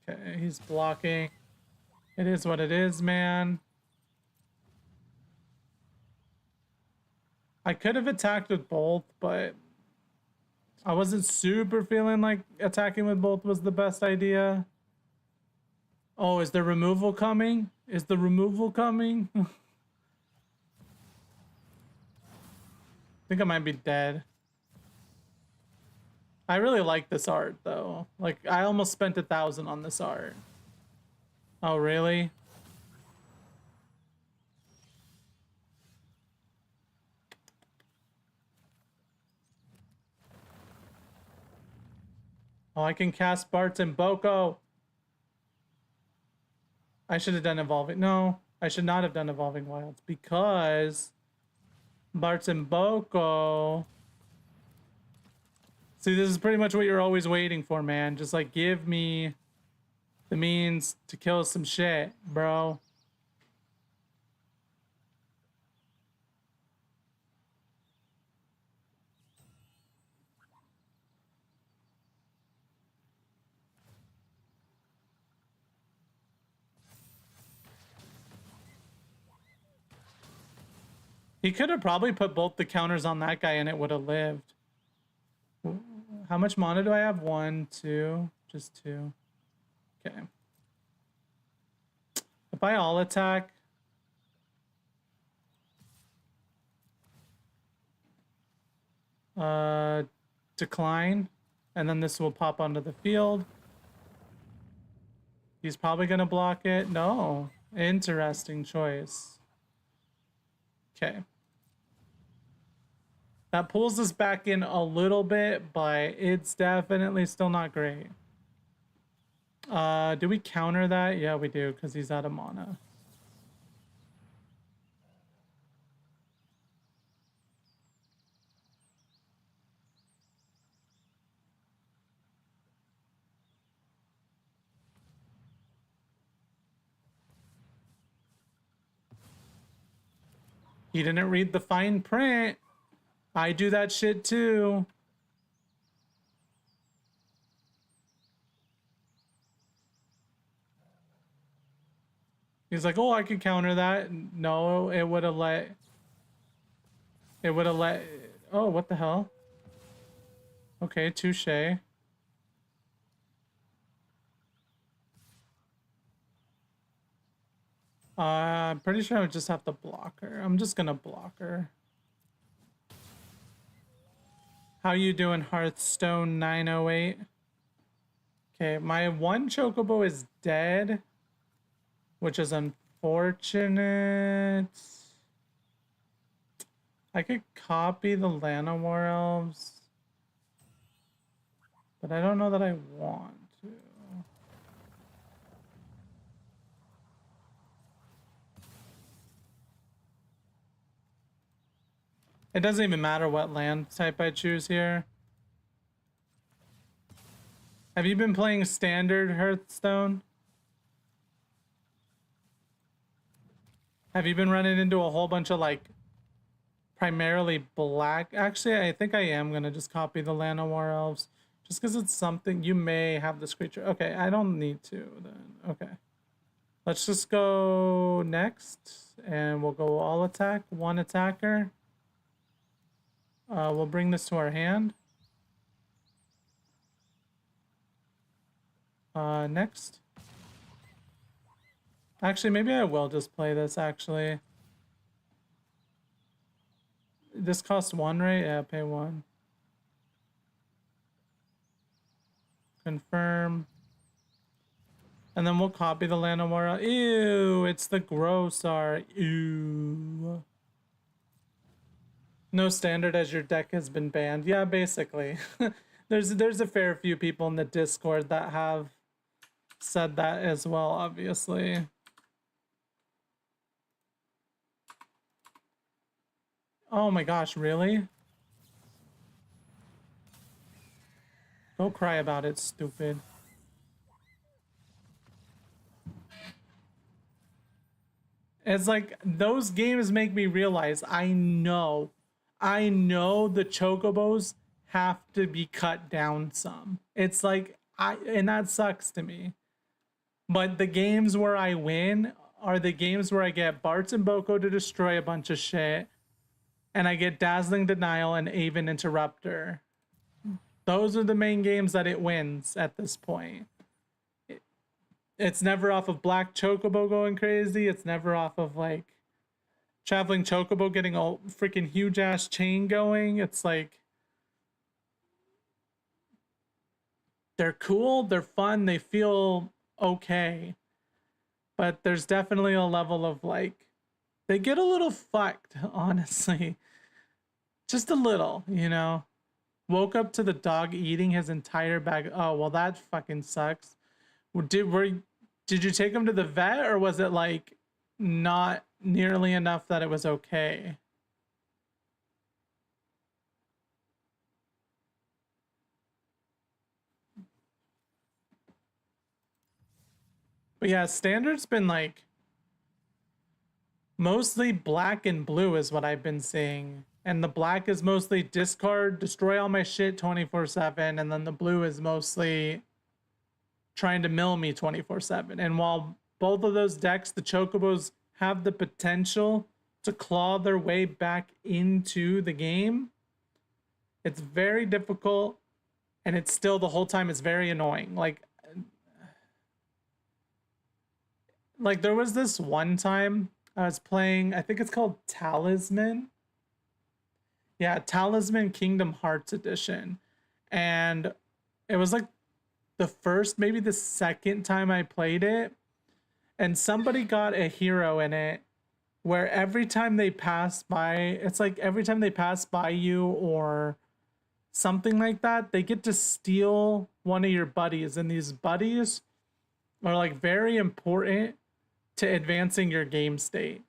Okay, he's blocking. It is what it is, man. I could have attacked with both, but I wasn't super feeling like attacking with both was the best idea. Oh, is the removal coming? Is the removal coming? I think I might be dead. I really like this art, though. Like, I almost spent 1,000 on this art. Oh, really? Oh, I can cast Bart's and Boko. I should have done Evolving. No, I should not have done Evolving Wilds because Bart's and Boko. See, this is pretty much what you're always waiting for, man. Just like give me the means to kill some shit, bro. He could have probably put both the counters on that guy and it would have lived. How much mana do I have? 1, 2, just 2. Okay. If I all attack, decline, and then this will pop onto the field. He's probably gonna block it. No. Interesting choice. Okay. That pulls us back in a little bit, but it's definitely still not great. Do we counter that? Yeah, we do, because he's out of mana. He didn't read the fine print. I do that shit too. He's like, oh, I could counter that. No, it would have let... It would have let... Oh, what the hell? Okay, touche. I'm pretty sure I would just have to block her. I'm just gonna block her. How you doing, Hearthstone 908? Okay, my one chocobo is dead, which is unfortunate. I could copy the Llanowar Elves, but I don't know that I want to. It doesn't even matter what land type I choose here. Have you been playing standard Hearthstone? Have you been running into a whole bunch of like primarily black? Actually, I think I am gonna just copy the Llanowar Elves just because it's something you may have this creature. Okay, I don't need to then. Okay, let's just go next and we'll go all attack, one attacker. We'll bring this to our hand. Next. Actually, maybe I will just play this, actually. This costs 1, right? Yeah, pay 1. Confirm. And then we'll copy the Llanowar. Ew, it's the gross art. Ew. No standard as your deck has been banned. Yeah, basically. There's a fair few people in the Discord that have said that as well, obviously. Oh my gosh, really? Go cry about it, stupid. It's like those games make me realize I know the chocobos have to be cut down some. It's like and that sucks to me. But the games where I win are the games where I get Bartz and Boko to destroy a bunch of shit, and I get Dazzling Denial and Aven Interrupter. Those are the main games that it wins at this point. It's never off of Black Chocobo going crazy. It's never off of like Traveling Chocobo getting a freaking huge ass chain going. It's like they're cool, they're fun, they feel okay. But there's definitely a level of like they get a little fucked, honestly. Just a little, you know. Woke up to the dog eating his entire bag. Oh, well that fucking sucks. Did you take him to the vet, or was it like not nearly enough that it was okay? But yeah, standard's been like mostly black and blue is what I've been seeing. And the black is mostly discard, destroy all my shit 24/7, and then the blue is mostly trying to mill me 24/7. And while both of those decks, the chocobos have the potential to claw their way back into the game, it's very difficult, and it's still the whole time it's very annoying. Like there was this one time I was playing, I think it's called Talisman. Yeah, Talisman Kingdom Hearts edition. And it was like the first, maybe the second time I played it. and somebody got a hero in it where every time they pass by, it's like every time they pass by you or something like that, they get to steal one of your buddies, and these buddies are like very important to advancing your game state.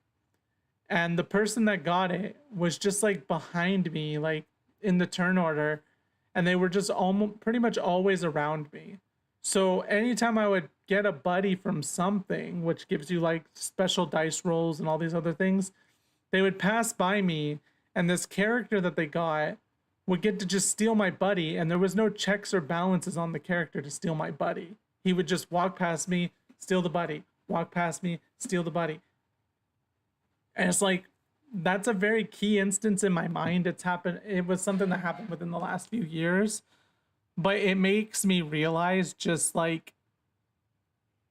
And the person that got it was just like behind me, like in the turn order, and they were just almost pretty much always around me. So anytime I would get a buddy from something, which gives you like special dice rolls and all these other things, they would pass by me, and this character that they got would get to just steal my buddy, and there was no checks or balances on the character to steal my buddy. He would just walk past me, steal the buddy, walk past me, steal the buddy. And it's like, that's a very key instance in my mind. It was something that happened within the last few years, but it makes me realize just like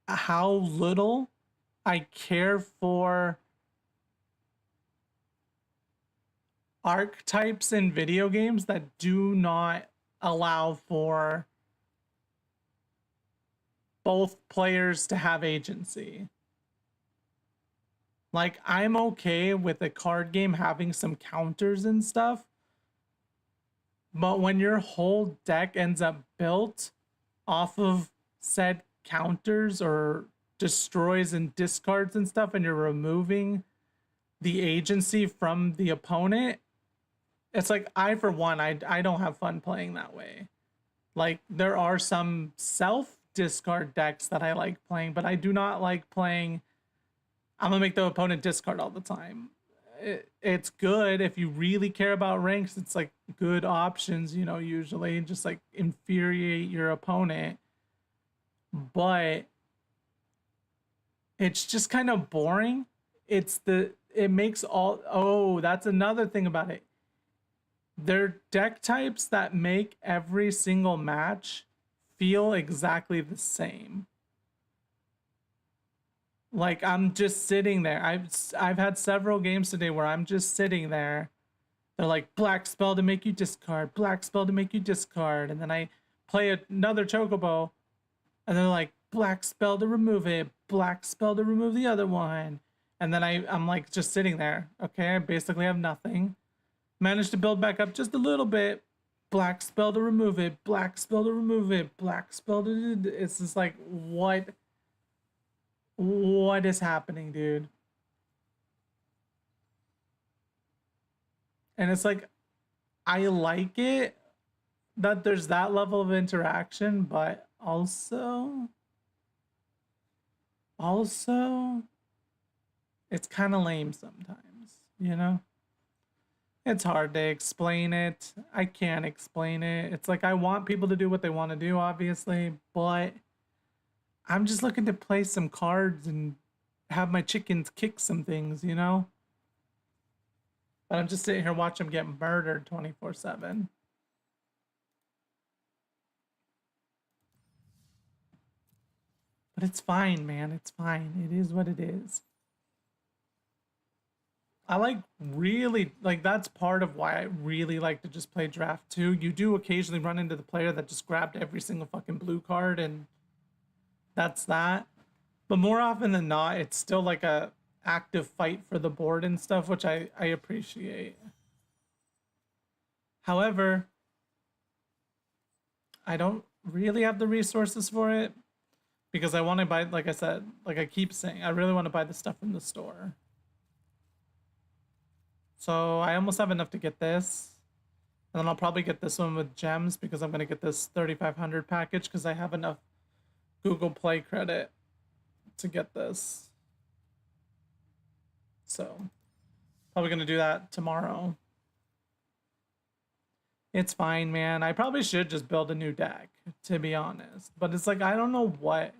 how little I care for archetypes in video games that do not allow for both players to have agency. Like, I'm okay with a card game having some counters and stuff, but when your whole deck ends up built off of said counters or destroys and discards and stuff, and you're removing the agency from the opponent, it's like, I for one, I don't have fun playing that way. Like, there are some self discard decks that I like playing, but I do not like playing I'm gonna make the opponent discard all the time. It's good if you really care about ranks. It's like good options, you know, usually just like infuriate your opponent. But it's just kind of boring. It makes all, oh, that's another thing about it. They're deck types that make every single match feel exactly the same. Like, I'm just sitting there. I've had several games today where I'm just sitting there. They're like, black spell to make you discard, black spell to make you discard, and then I play another chocobo, and they're like, black spell to remove it, black spell to remove the other one, and then I'm like just sitting there. Okay, I basically have nothing. Managed to build back up just a little bit. Black spell to remove it, black spell to remove it, black spell to. It's just like, what? What is happening, dude? And it's like, I like it that there's that level of interaction, but also it's kind of lame sometimes, you know? It's hard to explain it. I can't explain it. It's like, I want people to do what they want to do, obviously, but I'm just looking to play some cards and have my chickens kick some things, you know? But I'm just sitting here watching them get murdered 24/7. But it's fine, man. It's fine. It is what it is. I like really, like, that's part of why I really like to just play draft 2. You do occasionally run into the player that just grabbed every single fucking blue card, and that's that. But more often than not, it's still like a active fight for the board and stuff, which I appreciate. However, I don't really have the resources for it because I want to buy, like I said, like I keep saying, I really want to buy the stuff from the store. So I almost have enough to get this. And then I'll probably get this one with gems because I'm going to get this 3500 package because I have enough Google Play credit to get this. So probably going to do that tomorrow. It's fine, man. I probably should just build a new deck, to be honest. But it's like, I don't know what.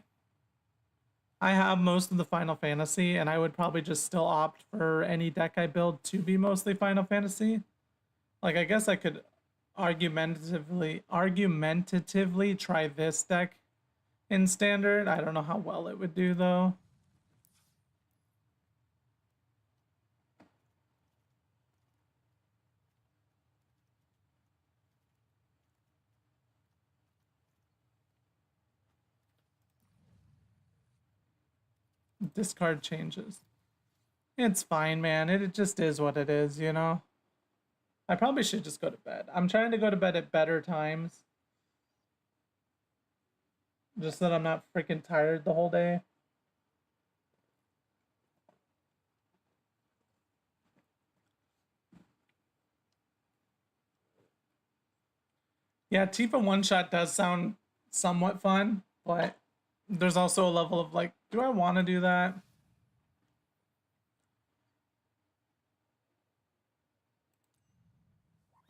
I have most of the Final Fantasy, and I would probably just still opt for any deck I build to be mostly Final Fantasy. Like, I guess I could argumentatively try this deck in Standard. I don't know how well it would do, though. Discard changes. It's fine, man. It just is what it is, you know? I probably should just go to bed. I'm trying to go to bed at better times. Just so that I'm not freaking tired the whole day. Yeah, Tifa one shot does sound somewhat fun, but there's also a level of like, do I want to do that?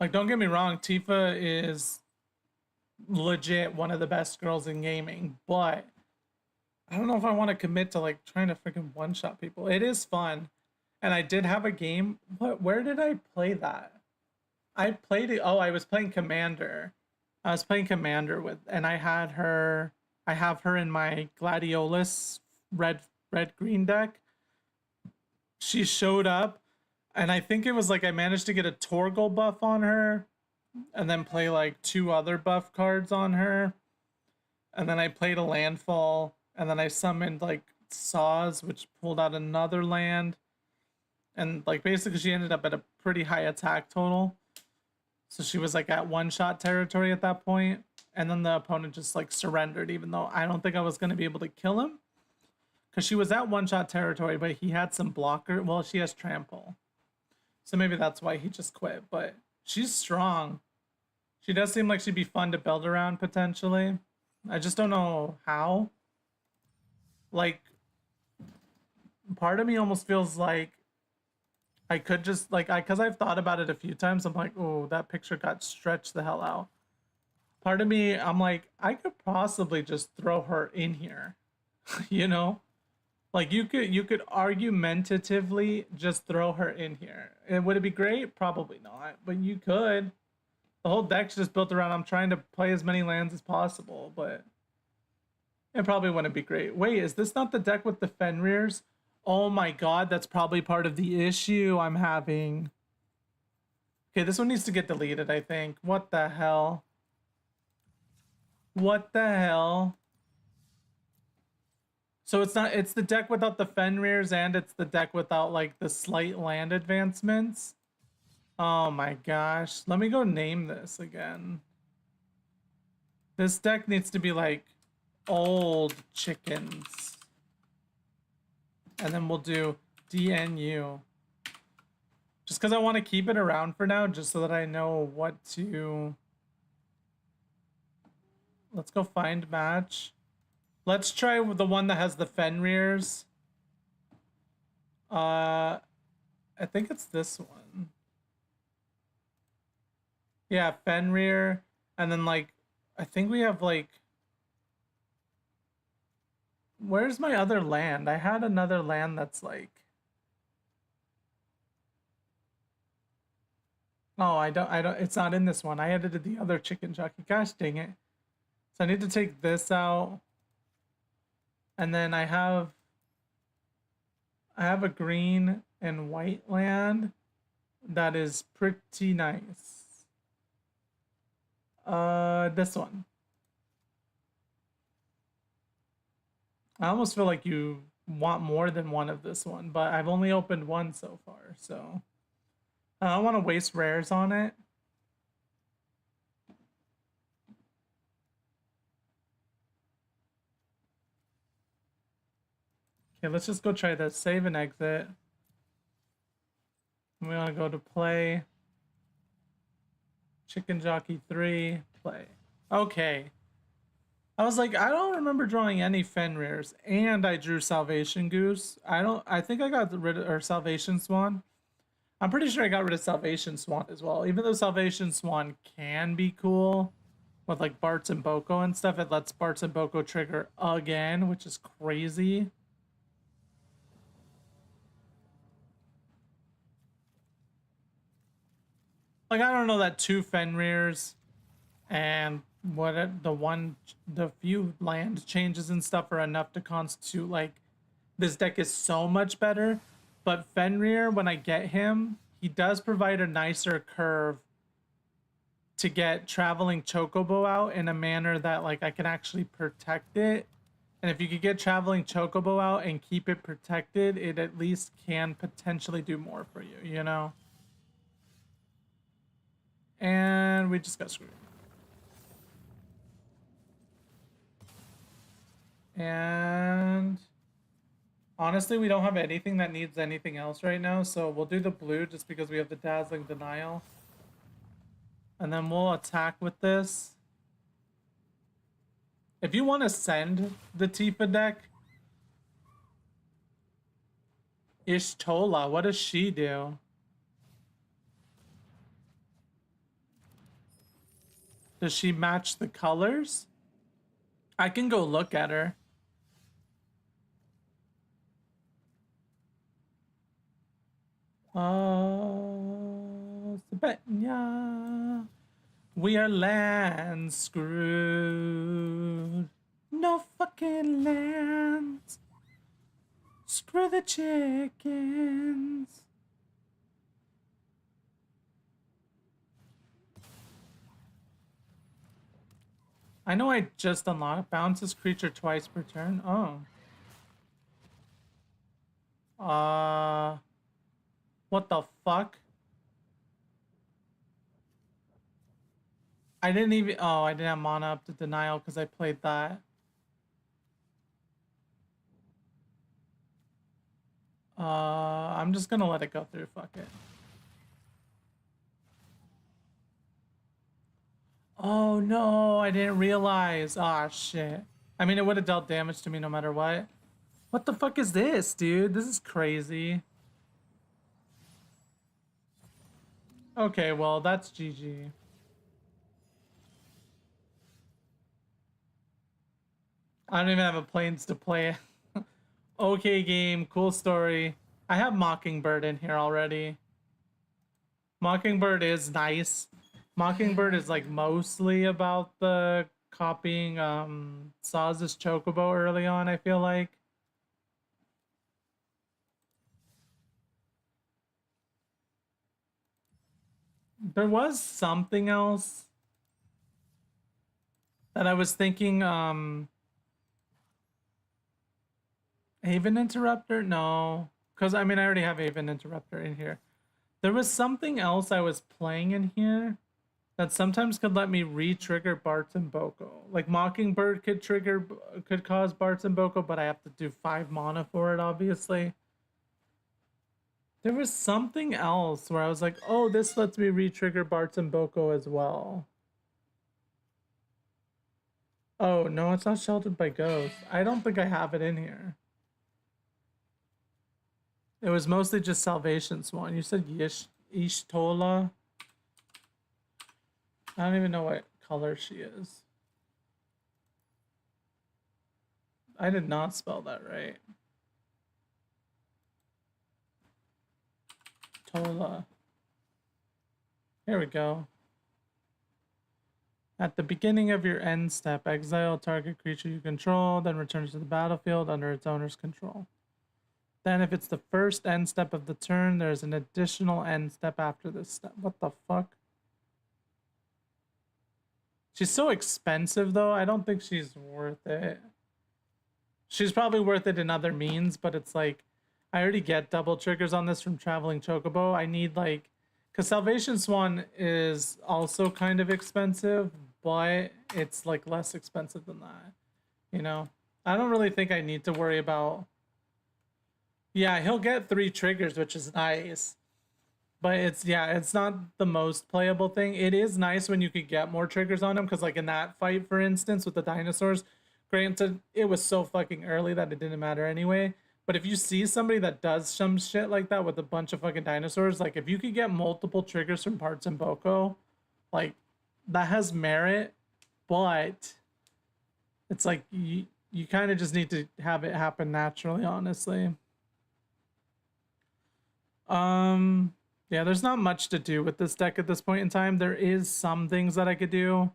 Like, don't get me wrong, Tifa is legit one of the best girls in gaming, but I don't know if I want to commit to like trying to freaking one shot people. It is fun. And I did have a game. Where did I play that? I played it. Oh, I was playing Commander. I was playing Commander with, and I had her. I have her in my Gladiolus red green deck. She showed up, and I think it was like I managed to get a Torgal buff on her, and then play like 2 other buff cards on her, and then I played a landfall, and then I summoned like Saws, which pulled out another land, and like basically she ended up at a pretty high attack total. So she was like at one shot territory at that point, and then the opponent just like surrendered, even though I don't think I was going to be able to kill him because she was at one shot territory, but he had some blocker. Well, she has trample, so maybe that's why he just quit. But she's strong. She does seem like she'd be fun to build around potentially. I just don't know how. Like, part of me almost feels like I could just like because I've thought about it a few times. I'm like, oh, that picture got stretched the hell out. Part of me, I'm like, I could possibly just throw her in here, you know? Like you could argumentatively just throw her in here. And would it be great? Probably not, but you could. The whole deck's just built around I'm trying to play as many lands as possible, but it probably wouldn't be great. Wait, is this not the deck with the Fenrirs? Oh my god, that's probably part of the issue I'm having. Okay, this one needs to get deleted, I think. What the hell? What the hell? So it's the deck without the Fenrirs and it's the deck without like the slight land advancements. Oh my gosh. Let me go name this again. This deck needs to be like old chickens. And then we'll do DNU. Just because I want to keep it around for now, just so that I know what to... Let's go find match. Let's try the one that has the Fenrirs. I think it's this one. Yeah, Fenrir. And then, like, I think we have, like... Where's my other land? I had another land that's, like... Oh, I don't, it's not in this one. I edited the other chicken jockey. Gosh dang it. So I need to take this out. And then I have a green and white land that is pretty nice. This one. I almost feel like you want more than one of this one, but I've only opened one so far, so I don't want to waste rares on it. Okay, let's just go try this. Save and exit. We want to go to play. Chicken Jockey 3, play. Okay. I was like, I don't remember drawing any Fenrirs, and I drew Salvation Goose. I think I got rid of, or Salvation Swan. I'm pretty sure I got rid of Salvation Swan as well. Even though Salvation Swan can be cool with like Bartz and Boko and stuff, it lets Bartz and Boko trigger again, which is crazy. Like, I don't know that 2 Fenrirs and the few land changes and stuff are enough to constitute like this deck is so much better. But Fenrir, when I get him, he does provide a nicer curve to get Traveling Chocobo out in a manner that like I can actually protect it And if you could get Traveling Chocobo out and keep it protected, it at least can potentially do more for you, you know? And we just got screwed. And honestly, we don't have anything that needs anything else right now, so we'll do the blue just because we have the Dazzling Denial. And then we'll attack with this. If you want to send the Tifa deck, Ishtola, what does she do? Does she match the colors? I can go look at her. Oh, Sabetnya. We are land screwed. No fucking lands. Screw the chickens. I know I just unlocked. Bounces creature twice per turn. Oh. What the fuck? I didn't even... Oh, I didn't have mana up to Denial because I played that. I'm just gonna let it go through. Fuck it. Oh no, I didn't realize. Ah, shit. I mean, it would have dealt damage to me no matter what. What the fuck is this, dude? This is crazy. Okay, well, that's GG. I don't even have a planes to play. Okay, game. Cool story. I have Mockingbird in here already. Mockingbird is nice. Mockingbird is like mostly about the copying Saz's Chocobo early on, I feel like. There was something else that I was thinking, Haven Interrupter? No. Because, I mean, I already have Haven Interrupter in here. There was something else I was playing in here that sometimes could let me re-trigger Bart's and Boko. Like, Mockingbird could cause Bart's and Boko, but I have to do 5 mana for it, obviously. There was something else where I was like, oh, this lets me re-trigger Bart's and Boko as well. Oh, no, it's not Sheltered by Ghosts. I don't think I have it in here. It was mostly just Salvation Swan. You said Ishtola? I don't even know what color she is. I did not spell that right. Tola. Here we go. At the beginning of your end step, exile target creature you control, then returns to the battlefield under its owner's control. Then if it's the first end step of the turn, there's an additional end step after this step. What the fuck? She's so expensive, though. I don't think she's worth it. She's probably worth it in other means, but it's like, I already get double triggers on this from Traveling Chocobo. I need, like... Because Salvation Swan is also kind of expensive, but it's, like, less expensive than that. You know? I don't really think I need to worry about... Yeah, he'll get 3 triggers, which is nice. But it's, yeah, it's not the most playable thing. It is nice when you could get more triggers on him, because, like, in that fight, for instance, with the dinosaurs, granted, it was so fucking early that it didn't matter anyway. But if you see somebody that does some shit like that with a bunch of fucking dinosaurs, like, if you could get multiple triggers from Parts and Boko, like, that has merit, but it's like, you kind of just need to have it happen naturally, honestly. Yeah, there's not much to do with this deck at this point in time. There is some things that I could do.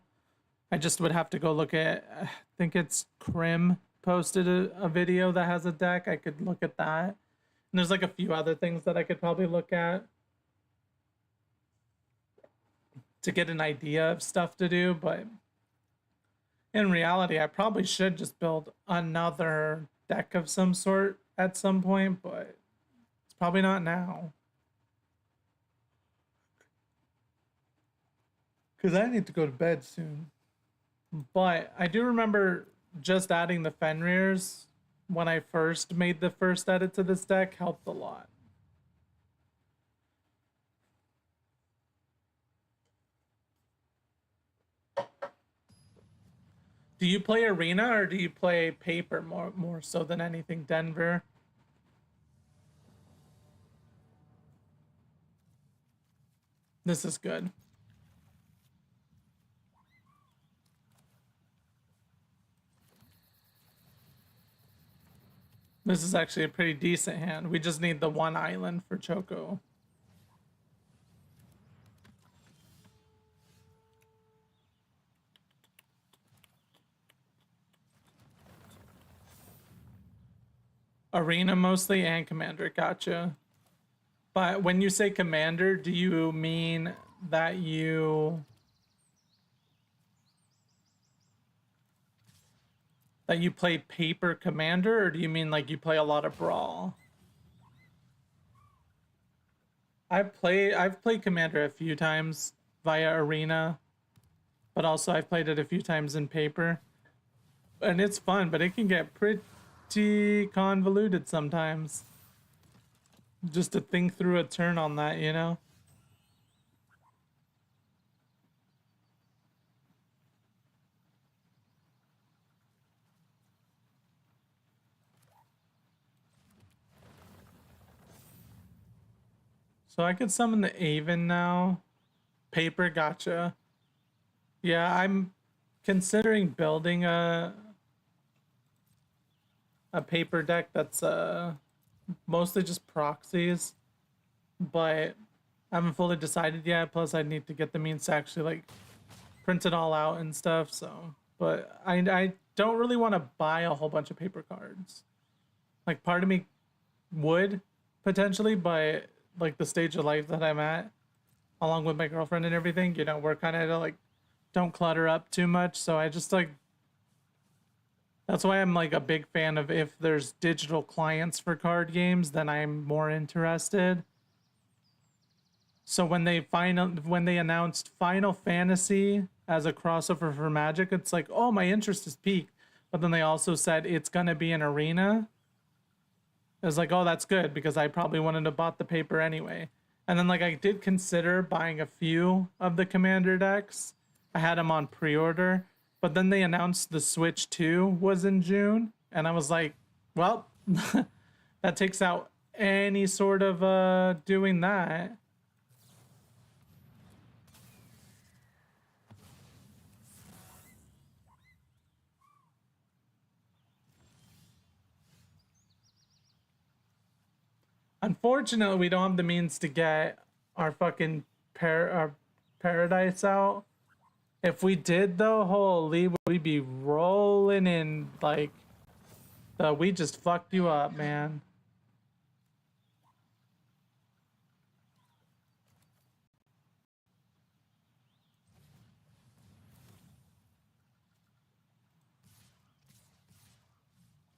I just would have to go look at, I think it's Krim posted a video that has a deck. I could look at that. And there's like a few other things that I could probably look at to get an idea of stuff to do, but In reality, I probably should just build another deck of some sort at some point, but it's probably not now. Because I need to go to bed soon. But I do remember just adding the Fenrirs when I first made the first edit to this deck helped a lot. Do you play Arena or do you play Paper more so than anything, Denver? This is good. This is actually a pretty decent hand. We just need the one island for Choco. Arena mostly and Commander, gotcha. But when you say Commander, do you mean that you play Paper Commander, or do you mean like you play a lot of Brawl? I've played Commander a few times via Arena, but also I've played it a few times in Paper. And it's fun, but it can get pretty convoluted sometimes. Just to think through a turn on that, you know? So I could summon the Aven now. Paper, gotcha. Yeah, I'm considering building a paper deck that's mostly just proxies, but I haven't fully decided yet. Plus, I need to get the means to actually like print it all out and stuff. So, but I don't really want to buy a whole bunch of paper cards. Like, part of me would potentially, but like the stage of life that I'm at, along with my girlfriend and everything, you know, we're kind of like don't clutter up too much. So I just like, that's why I'm like a big fan of if there's digital clients for card games, then I'm more interested. So when they announced Final Fantasy as a crossover for Magic, it's like, oh, my interest is peaked. But then they also said it's gonna be an arena. It was like, oh, that's good because I probably wouldn't have bought the paper anyway. And then like I did consider buying a few of the Commander decks. I had them on pre-order, but then they announced the Switch 2 was in June, and I was like, well, that takes out any sort of doing that. Unfortunately, we don't have the means to get our fucking our paradise out. If we did though, holy, we'd be rolling in like the we just fucked you up, man.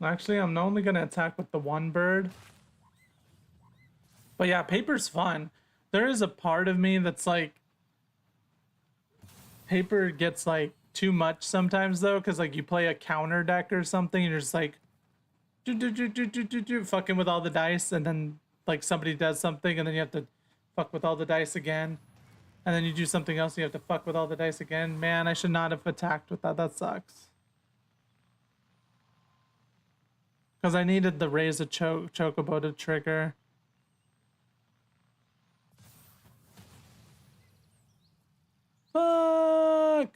Actually, I'm only gonna attack with the one bird. But yeah, paper's fun. There is a part of me that's like, paper gets like too much sometimes though, because like you play a counter deck or something, and you're just like, fucking with all the dice, and then like somebody does something, and then you have to fuck with all the dice again, and then you do something else, and you have to fuck with all the dice again. Man, I should not have attacked with that. That sucks. Because I needed the raise a chocobo to trigger. Fuck!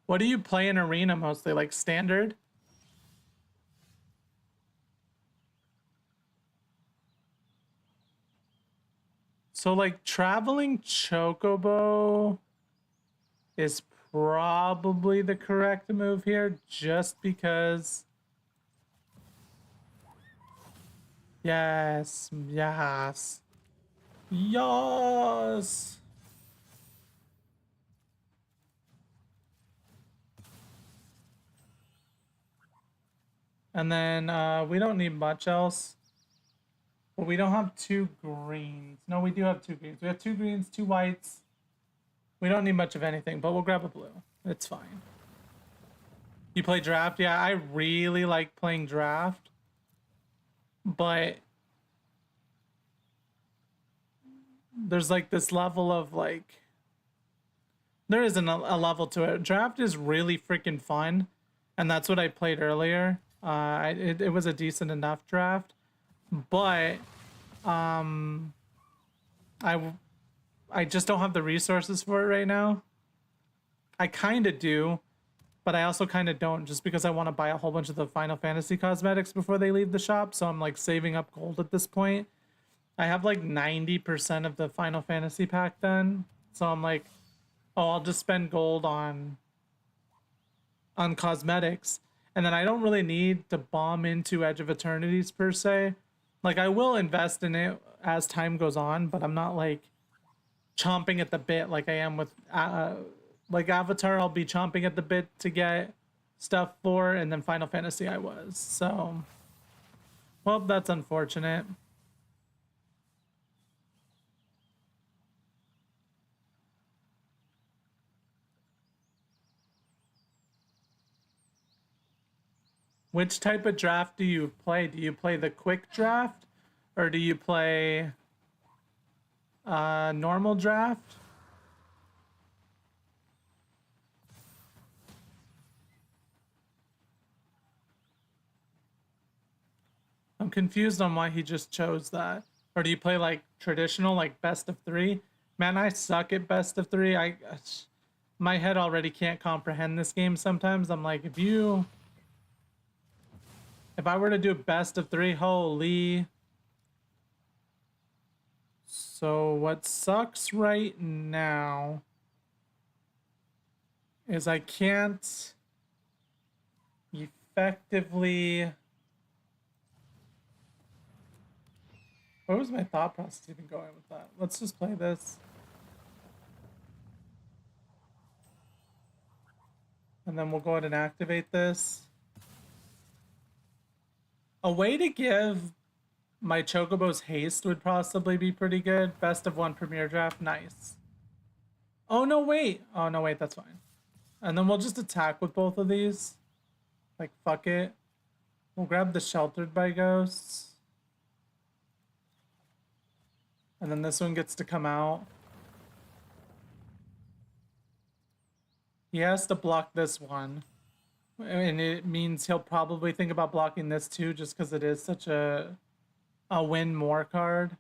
What do you play in arena mostly? Like standard? So like traveling chocobo is probably the correct move here, just because. Yes, yes, yes. And then we don't need much else. But we don't have 2 greens. No, we do have 2 greens. We have 2 greens, 2 whites. We don't need much of anything, but we'll grab a blue. It's fine. You play draft? Yeah, I really like playing draft. But there's like this level of like... There isn't a level to it. Draft is really freaking fun. And that's what I played earlier. It was a decent enough draft. But I just don't have the resources for it right now. I kind of do, but I also kind of don't, just because I want to buy a whole bunch of the Final Fantasy cosmetics before they leave the shop. So I'm like saving up gold at this point. I have like 90% of the Final Fantasy pack done. So I'm like, oh, I'll just spend gold on cosmetics. And then I don't really need to bomb into Edge of Eternities per se. Like, I will invest in it as time goes on, but I'm not like chomping at the bit like I am with like Avatar. I'll be chomping at the bit to get stuff for, and then Final Fantasy I was. So, well, that's unfortunate. Which type of draft do you play? Do you play the quick draft, or do you play normal draft? I'm confused on why he just chose that. Or do you play like traditional, like best of 3? Man, I suck at best of 3. My head already can't comprehend this game sometimes. I'm like, if I were to do best of 3, holy. So what sucks right now is I can't effectively... Where was my thought process even going with that? Let's just play this. And then we'll go ahead and activate this. A way to give my Chocobos haste would possibly be pretty good. Best of 1 Premier Draft, nice. Oh no, wait. Oh no, wait, that's fine. And then we'll just attack with both of these. Like, fuck it. We'll grab the Sheltered by Ghosts. And then this one gets to come out. He has to block this one. And it means he'll probably think about blocking this too, just because it is such a win more card.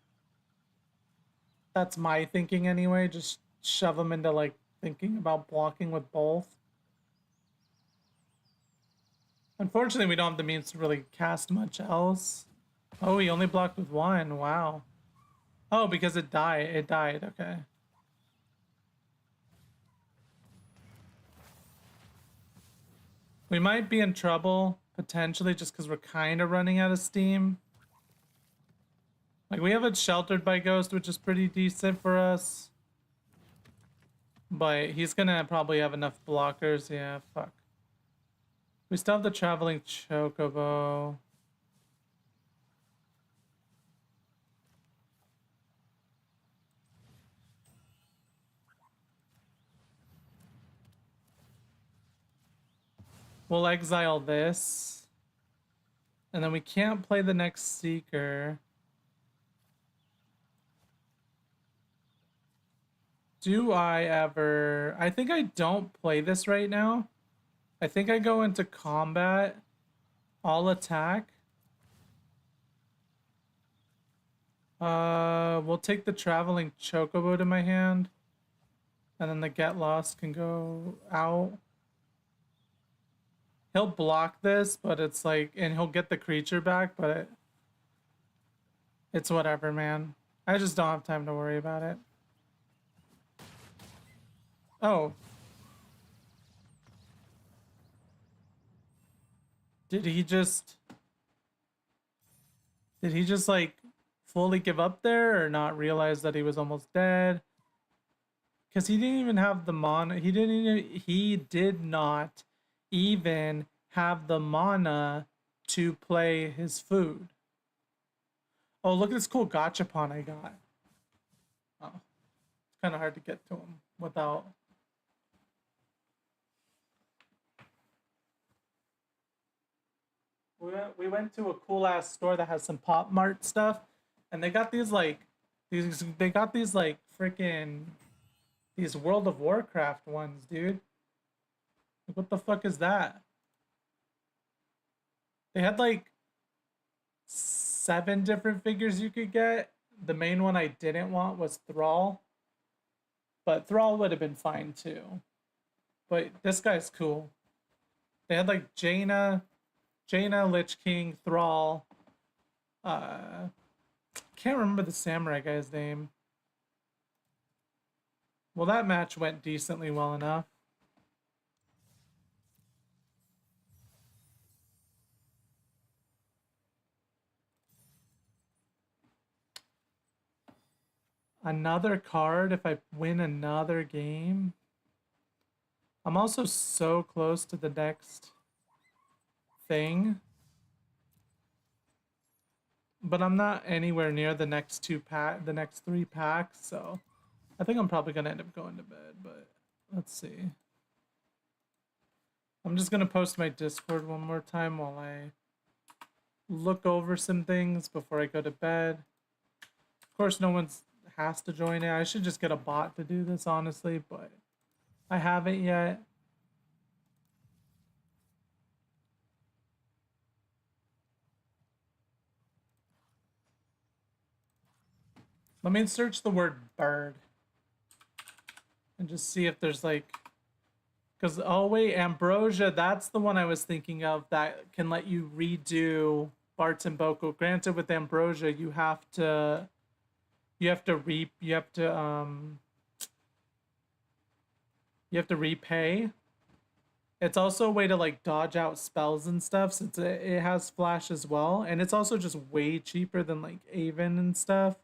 That's my thinking anyway. Just shove him into like thinking about blocking with both. Unfortunately, we don't have the means to really cast much else. Oh, he only blocked with 1. Wow. Oh, because it died. It died. Okay. We might be in trouble, potentially, just because we're kind of running out of steam. Like, we have it Sheltered by Ghost, which is pretty decent for us. But he's gonna probably have enough blockers. Yeah, fuck. We still have the Traveling Chocobo. We'll exile this. And then we can't play the next Seeker. Do I ever... I think I don't play this right now. I think I go into combat. I'll attack. We'll take the Traveling Chocobo to my hand. And then the Get Lost can go out. He'll block this, but it's like... And he'll get the creature back, but... It's whatever, man. I just don't have time to worry about it. Oh. Did he just like fully give up there or not realize that he was almost dead? Because he didn't even have the mana. He did not even have the mana to play his food. Oh, look at this cool gachapon I got. Oh, it's kind of hard to get to him without. We went to a cool ass store that has some Pop Mart stuff, and they got these like freaking these World of Warcraft ones, dude. Like, what the fuck is that? They had like 7 different figures you could get. The main one I didn't want was Thrall, but Thrall would have been fine too. But this guy's cool. They had like Jaina, Lich King, Thrall. Can't remember the samurai guy's name. Well, that match went decently well enough. Another card if I win another game. I'm also so close to the next thing. But I'm not anywhere near the next 3 packs, so I think I'm probably gonna end up going to bed, but let's see. I'm just gonna post my Discord one more time while I look over some things before I go to bed. Of course, no one has to join it. I should just get a bot to do this, honestly, but I haven't yet. Let me search the word bird and just see if there's like, because, oh wait, Ambrosia, that's the one I was thinking of that can let you redo Bart's and Boko. Granted, with Ambrosia, you have to repay. It's also a way to like dodge out spells and stuff since it has flash as well, and it's also just way cheaper than like Avon and stuff.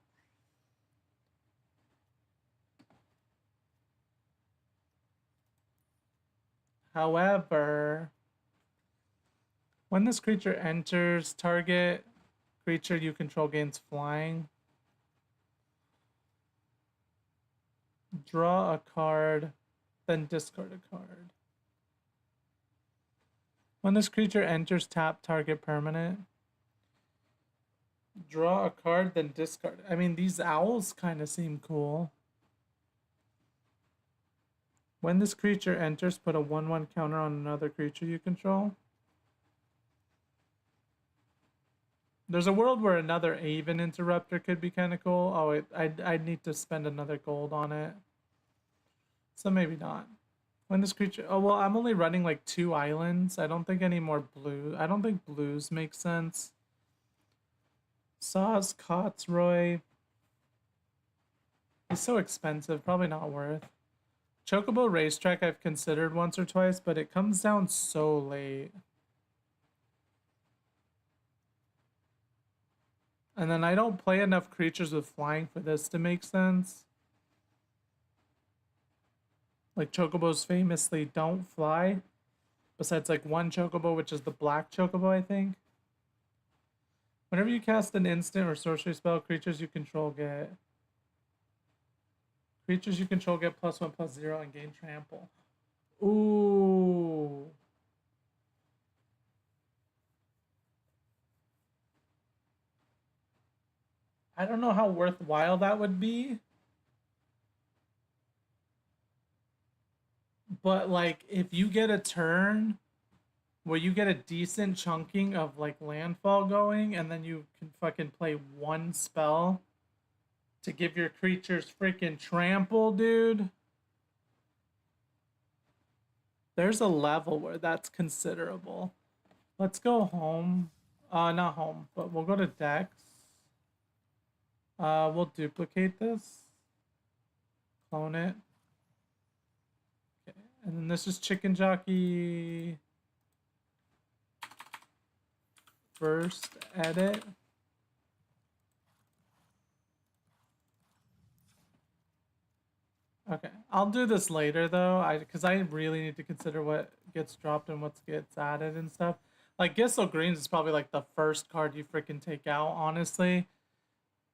However, when this creature enters target creature you control gains flying. Draw a card, then discard a card. When this creature enters tap target permanent. Draw a card, then discard. I mean, these owls kind of seem cool. When this creature enters, put a 1/1 counter on another creature you control. There's a world where another Avon Interrupter could be kind of cool. Oh, I'd need to spend another gold on it. So maybe not. When this creature... Oh, well, I'm only running like 2 islands. I don't think any more blue. I don't think blues make sense. Saz Kotzroy. He's so expensive. Probably not worth. Chocobo Racetrack I've considered once or twice, but it comes down so late. And then I don't play enough creatures with flying for this to make sense. Like, chocobos famously don't fly. Besides, like, one chocobo, which is the black chocobo, I think. Whenever you cast an instant or sorcery spell, creatures you control get... Creatures you control get +1/+0 and gain trample. Ooh. I don't know how worthwhile that would be. But, like, if you get a turn where you get a decent chunking of, like, landfall going, and then you can fucking play one spell to give your creatures freaking trample, dude. There's a level where that's considerable. Let's go home. Not home, but we'll go to Dex. We'll duplicate this. Clone it. Okay, and then this is Chicken Jockey. First edit. Okay, I'll do this later though, because I really need to consider what gets dropped and what gets added and stuff. Like Gissel Greens is probably like the first card you freaking take out, honestly.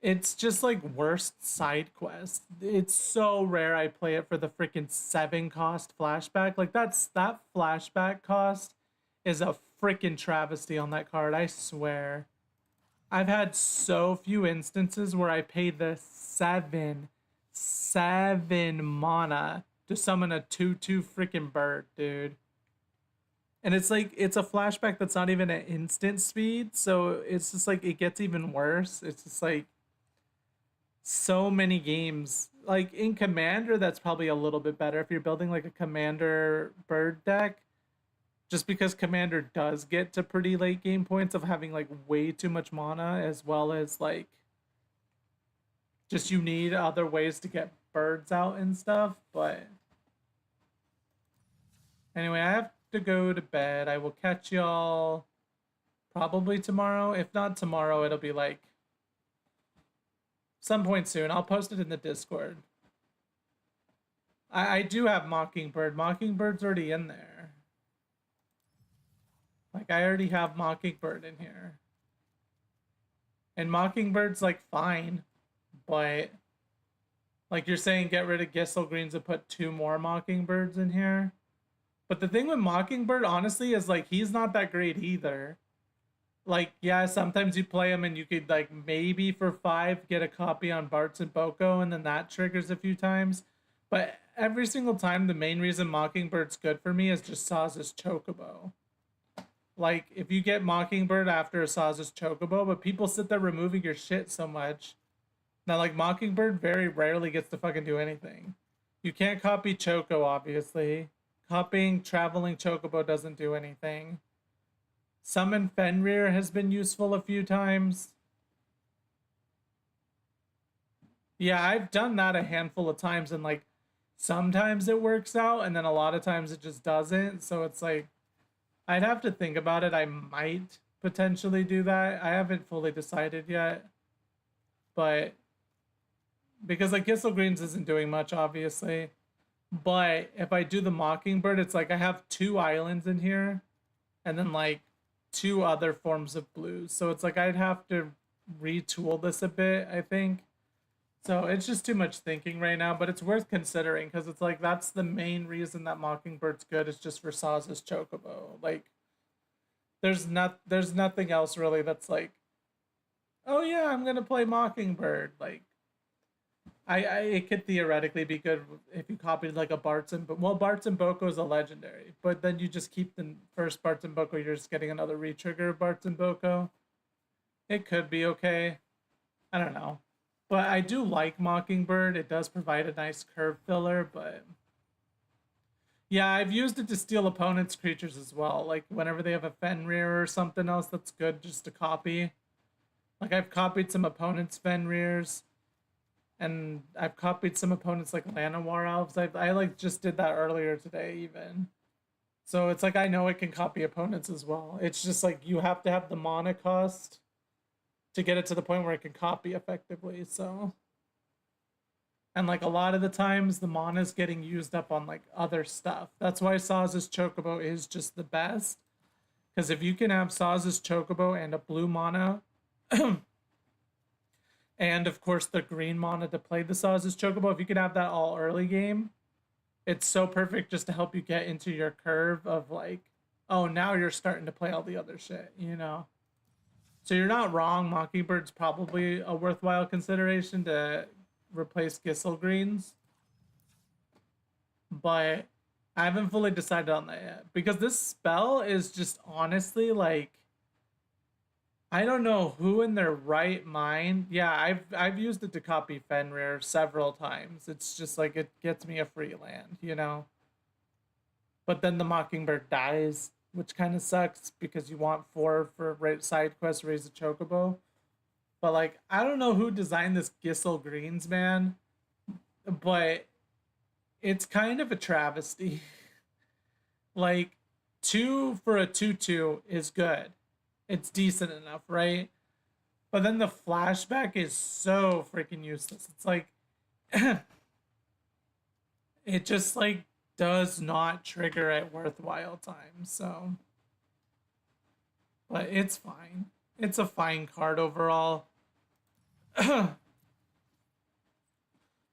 It's just like worst side quest. It's so rare I play it for the freaking 7 cost flashback. Like that flashback cost is a freaking travesty on that card, I swear. I've had so few instances where I paid the seven mana to summon a 2/2 freaking bird, dude. And it's like it's a flashback that's not even at instant speed, so it's just like it gets even worse. It's just like so many games. Like in Commander, that's probably a little bit better if you're building like a Commander bird deck. Just because Commander does get to pretty late game points of having like way too much mana, as well as like just you need other ways to get birds out and stuff. But anyway, I have to go to bed. I will catch y'all probably tomorrow. If not tomorrow, it'll be like some point soon. I'll post it in the Discord. I do have Mockingbird. Mockingbird's already in there. Like, I already have Mockingbird in here. And Mockingbird's, like, fine. But, like you're saying, get rid of Gissel Greens and put 2 more Mockingbirds in here. But the thing with Mockingbird, honestly, is, like, he's not that great either. Like, yeah, sometimes you play him and you could, like, maybe for 5 get a copy on Bartz and Boko, and then that triggers a few times. But every single time, the main reason Mockingbird's good for me is just Saz's Chocobo. Like, if you get Mockingbird after Saz's Chocobo, but people sit there removing your shit so much. Now, like, Mockingbird very rarely gets to fucking do anything. You can't copy Choco, obviously. Copying Traveling Chocobo doesn't do anything. Summon Fenrir has been useful a few times. Yeah, I've done that a handful of times, and like sometimes it works out, and then a lot of times it just doesn't. So it's like I'd have to think about it. I might potentially do that. I haven't fully decided yet. But because like Gissel Greens isn't doing much, obviously. But if I do the Mockingbird, it's like I have 2 islands in here, and then like 2 other forms of blues. So it's like I'd have to retool this a bit, I think. So it's just too much thinking right now, but it's worth considering because it's like that's the main reason that Mockingbird's good is just for Saz's Chocobo. Like there's nothing else really that's like, oh yeah, I'm gonna play Mockingbird. Like I it could theoretically be good if you copied like a Bartz and well Bartz and Boko is a legendary, but then you just keep the first Bartz and Boko, you're just getting another retrigger of Bartz and Boko. It could be okay. I don't know. But I do like Mockingbird. It does provide a nice curve filler, but yeah, I've used it to steal opponents' creatures as well. Like whenever they have a Fenrir or something else that's good just to copy. Like I've copied some opponents' Fenrirs, and I've copied some opponents like Llanowar Elves. I like just did that earlier today even. So it's like I know it can copy opponents as well. It's just like you have to have the mana cost to get it to the point where it can copy effectively. So, and like a lot of the times the mana is getting used up on like other stuff. That's why Saz's Chocobo is just the best. Because if you can have Saz's Chocobo and a blue mana, and of course the green mana to play the Saz's Chocobo, if you can have that all early game, it's so perfect just to help you get into your curve of like, oh, now you're starting to play all the other shit, you know? So you're not wrong. Mockingbird's probably a worthwhile consideration to replace Gissel Greens. But I haven't fully decided on that yet. Because this spell is just honestly like I don't know who in their right mind. Yeah, I've used it to copy Fenrir several times. It's just like it gets me a free land, you know? But then the Mockingbird dies, which kind of sucks because you want 4 for side quest raise a Chocobo. But like I don't know who designed this Gissel Greens, man, but it's kind of a travesty. Like 2 for a 2/2 is good. It's decent enough, right? But then the flashback is so freaking useless. It's like it just like does not trigger at worthwhile times. So but it's fine. It's a fine card overall.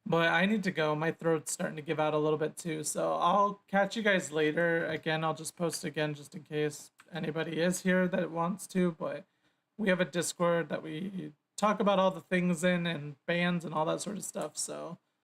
But I need to go. My throat's starting to give out a little bit too. So I'll catch you guys later. Again, I'll just post again just in case anybody is here that wants to. But we have a Discord that we talk about all the things in and bands and all that sort of stuff. So